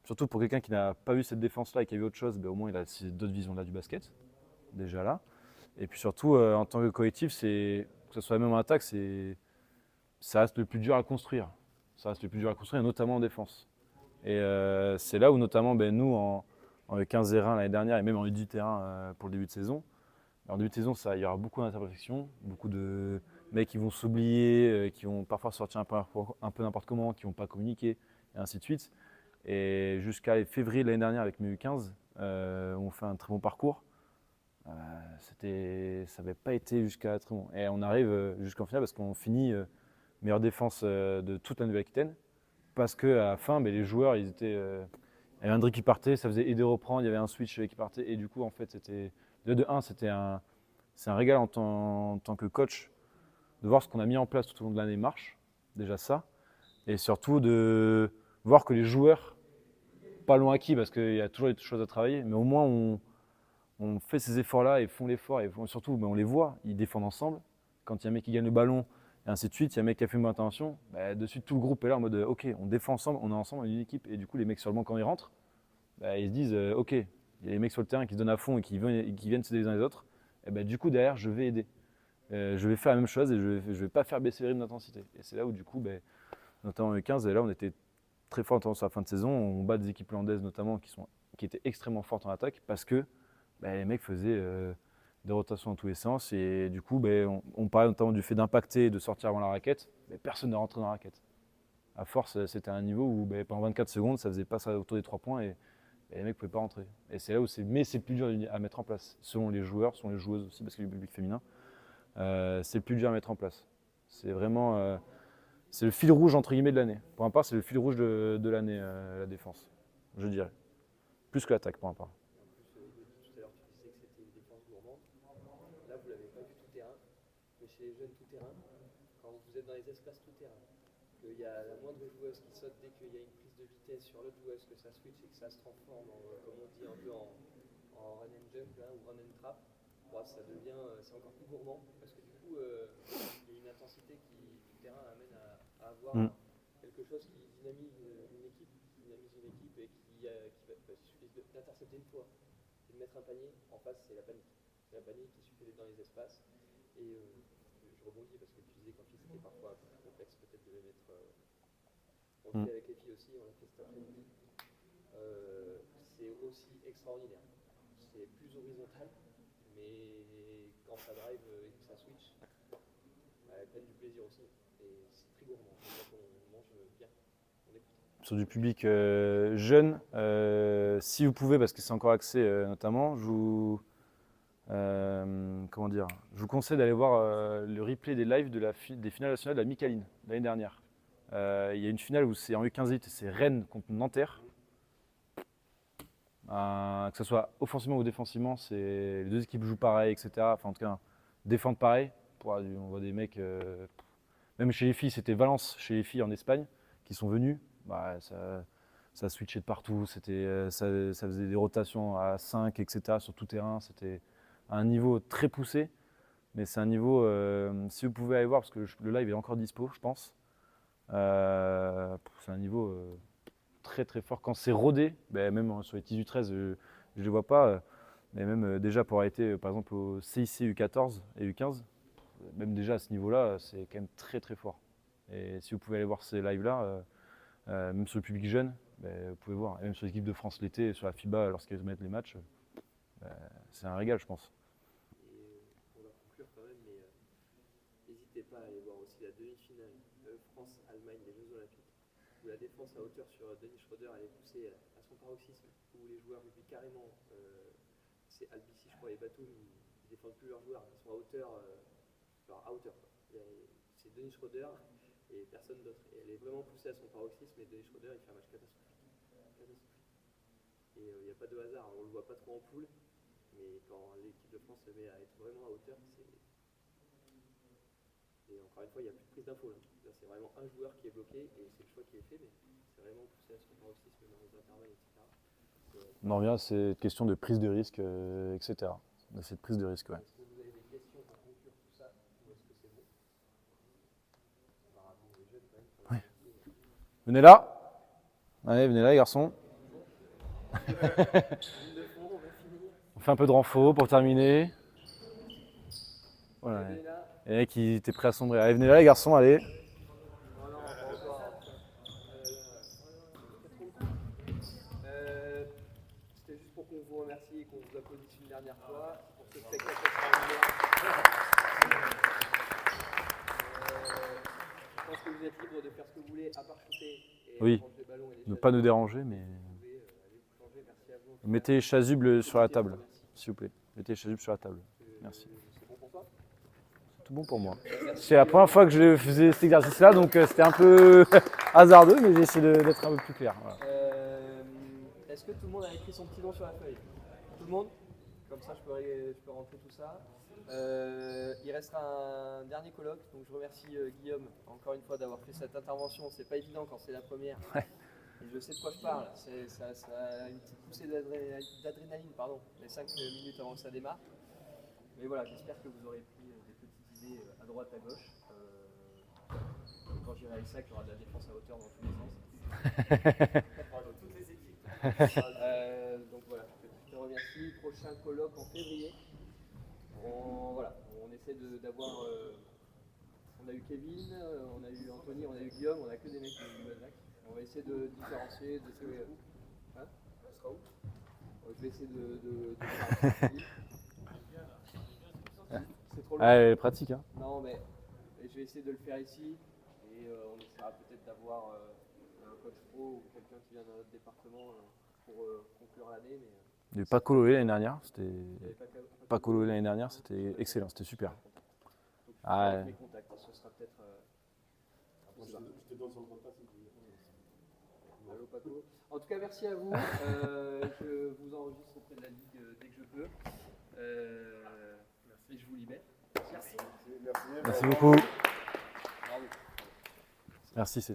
A: surtout pour quelqu'un qui n'a pas vu cette défense-là et qui a vu autre chose, au moins, il a d'autres visions-là du basket. Déjà là. Et puis surtout, en tant que collectif, que ce soit même en attaque, ça reste le plus dur à construire. Ça reste le plus dur à construire, notamment en défense. Et c'est là où, notamment, nous, en 15 et 1 l'année dernière, et même en U18 pour le début de saison, en début de saison, il y aura beaucoup d'imperfections, beaucoup de mecs qui vont s'oublier, qui vont parfois sortir un peu n'importe comment, qui ne vont pas communiquer, et ainsi de suite. Et jusqu'à février de l'année dernière, avec mes U15, on fait un très bon parcours. Ça n'avait pas été jusqu'à très bon. Et on arrive jusqu'en finale parce qu'on finit meilleure défense de toute la Nouvelle-Aquitaine. Parce qu'à la fin, les joueurs, il y avait un dribble qui partait, ça faisait aider reprendre, il y avait un switch qui partait. Et du coup, en fait, c'était c'est un régal en tant que coach de voir ce qu'on a mis en place tout au long de l'année marche. Déjà ça. Et surtout de voir que les joueurs, pas loin acquis parce qu'il y a toujours des choses à travailler, mais au moins on fait ces efforts-là et font l'effort. Et surtout, on les voit, ils défendent ensemble. Quand il y a un mec qui gagne le ballon, et ainsi de suite, il y a un mec qui a fait une bonne intervention, de suite tout le groupe est là en mode ok, on défend ensemble, on est ensemble, on est une équipe. Et du coup, les mecs sur le banc, quand ils rentrent, ils se disent ok, il y a les mecs sur le terrain qui se donnent à fond et qui viennent s'aider les uns les autres. Et du coup, derrière, je vais aider. Je vais faire la même chose et je ne vais pas faire baisser le rythme d'intensité. Et c'est là où, du coup, notamment le 15, là, on était très fort sur la fin de saison. On bat des équipes hollandaises notamment qui étaient extrêmement fortes en attaque parce que les mecs faisaient des rotations dans tous les sens et du coup on parlait notamment du fait d'impacter et de sortir avant la raquette, mais personne ne rentrait dans la raquette. À force, c'était un niveau où pendant 24 secondes, ça faisait pas ça autour des 3 points et les mecs ne pouvaient pas rentrer. Et c'est là où c'est plus dur à mettre en place, selon les joueurs, selon les joueuses aussi, parce qu'il y a du public féminin. C'est le plus dur à mettre en place. C'est vraiment c'est le fil rouge entre guillemets de l'année. Pour ma part, c'est le fil rouge de l'année, la défense, je dirais. Plus que l'attaque pour ma part.
B: Et en plus, tout à l'heure, tu disais que c'était une défense gourmande. Là, vous l'avez pas vu tout terrain, mais chez les jeunes tout terrain, quand vous êtes dans les espaces tout terrain, qu'il y a la moindre joueuse qui saute dès qu'il y a une prise de vitesse sur l'autre joueuse, que ça switch et que ça se transforme en, comme on dit un peu en run and jump là, ou run and trap, ça devient, c'est encore plus gourmand parce que du coup, il y a une intensité qui tout terrain amène à avoir quelque chose qui dynamise une équipe et qui va, il suffit d'intercepter une fois et de mettre un panier, en face c'est la panique. C'est la panique, il suffit d'être dans les espaces et je rebondis parce que tu disais qu'en fille c'était parfois un peu plus complexe peut-être de les mettre. On le fait avec les filles aussi, on l'a fait cet après-midi. C'est aussi extraordinaire. C'est plus horizontal, mais quand ça drive et que ça switch, elles prennent du plaisir aussi. Et c'est très gourmand. On mange bien. On écoute.
A: Sur du public jeune, si vous pouvez, parce que c'est encore accès notamment, je vous conseille d'aller voir le replay des lives des finales nationales de la Micaline l'année dernière. Il y a une finale où c'est en U15 c'est Rennes contre Nanterre. Que ce soit offensivement ou défensivement, les deux équipes jouent pareil, etc. Enfin, en tout cas, défendent pareil. On voit des mecs, même chez les filles, c'était Valence, chez les filles en Espagne, qui sont venus. Ça switchait de partout, ça faisait des rotations à 5, etc. sur tout terrain. C'était à un niveau très poussé, mais c'est un niveau, si vous pouvez aller voir, parce que le live est encore dispo, je pense. C'est un niveau très très fort. Quand c'est rodé, même sur les 18-13, je ne les vois pas. Mais même déjà pour avoir été par exemple au CIC U14 et U15, même déjà à ce niveau-là, c'est quand même très très fort. Et si vous pouvez aller voir ces lives-là, même sur le public jeune, vous pouvez voir. Et même sur l'équipe de France l'été, sur la FIBA, lorsqu'ils mettent les matchs, c'est un régal, je pense.
B: Et on va conclure quand même, mais n'hésitez pas à aller voir aussi la demi-finale France-Allemagne des Jeux Olympiques, où la défense à hauteur sur Dennis Schroeder elle est poussée à son paroxysme, où les joueurs lui carrément, c'est Albici je crois et Batum, ils défendent plus leurs joueurs, ils sont à hauteur, à hauteur quoi. C'est Dennis Schroeder et personne d'autre. Et elle est vraiment poussée à son paroxysme et Dennis Schroeder il fait un match catastrophique. Et il n'y a pas de hasard, on le voit pas trop en poule, mais quand l'équipe de France se met à être vraiment à hauteur, c'est... Et encore une fois, il n'y a plus de prise d'info là. C'est vraiment un joueur qui est bloqué et c'est le choix qui est fait, mais c'est vraiment poussé à son paroxysme dans les intervalles, etc.
A: On en revient à cette question de prise de risque, etc. De cette prise de risque, ouais.
B: Est-ce que vous avez des questions pour conclure tout ça ou est-ce que c'est bon? Apparemment, les jeunes quand même.
A: Oui. Venez là. Allez, venez là les garçons. On fait un peu de renfort pour terminer. Voilà. Et les mecs, ils étaient prêts à sombrer. Allez, venez là les garçons, allez.
B: C'était juste pour qu'on vous remercie et qu'on vous applaudisse une dernière fois pour ce spectacle extraordinaire. Je pense que vous êtes libre de faire ce que vous voulez, à part shooter et
A: Oui,
B: prendre les ballons et les
A: ne
B: chasubles.
A: pas nous déranger, mais
B: Vous pouvez aller vous changer. Merci à vous.
A: mettez les chasubles sur la table, s'il vous plaît. Mettez les chasubles sur la table. Merci.
B: C'est bon pour toi?
A: Tout bon pour moi. C'est la première fois que je faisais cet exercice-là, donc c'était un peu hasardeux, mais j'ai essayé d'être un peu plus clair. Voilà.
B: Est-ce que tout le monde a écrit son petit nom sur la feuille? Tout le monde? Comme ça, je peux rentrer tout ça. Il restera un dernier colloque, donc je remercie Guillaume encore une fois d'avoir fait cette intervention. C'est pas évident quand c'est la première.
A: Ouais.
B: Et je sais de quoi je parle. Ça a une petite poussée d'adrénaline, les 5 minutes avant que ça démarre. Mais voilà, j'espère que vous aurez pris des petites idées à droite, à gauche. Quand j'irai à l'ISAC, il y aura de la défense à hauteur dans tous les sens. Toutes les équipes. Donc voilà, je te remercie. Prochain colloque en février. On essaie d'avoir. On a eu Kevin, on a eu Anthony, on a eu Guillaume, on a que des mecs du Nouvelle-Vac. On va essayer de différencier, d'essayer. Hein je vais essayer de faire c'est trop long.
A: Ah, elle est pratique, hein.
B: Non, mais je vais essayer de le faire ici et on essaiera peut-être d'avoir un coach pro ou quelqu'un qui vient d'un autre département pour conclure l'année. Mais
A: Il y a eu Paco Loé l'année dernière.
B: il y avait
A: Paco Loé l'année dernière, c'était excellent, c'était super.
B: Donc,
A: Ah,
B: avec
A: ouais.
B: mes contacts, ce sera peut-être.
C: Moi, je te donne son contact.
B: Allô Paco. En tout cas, merci à vous. Je vous enregistre auprès de la Ligue dès que je peux. Et je vous libère. Merci.
A: Merci beaucoup.
B: Bravo.
A: Merci, c'était.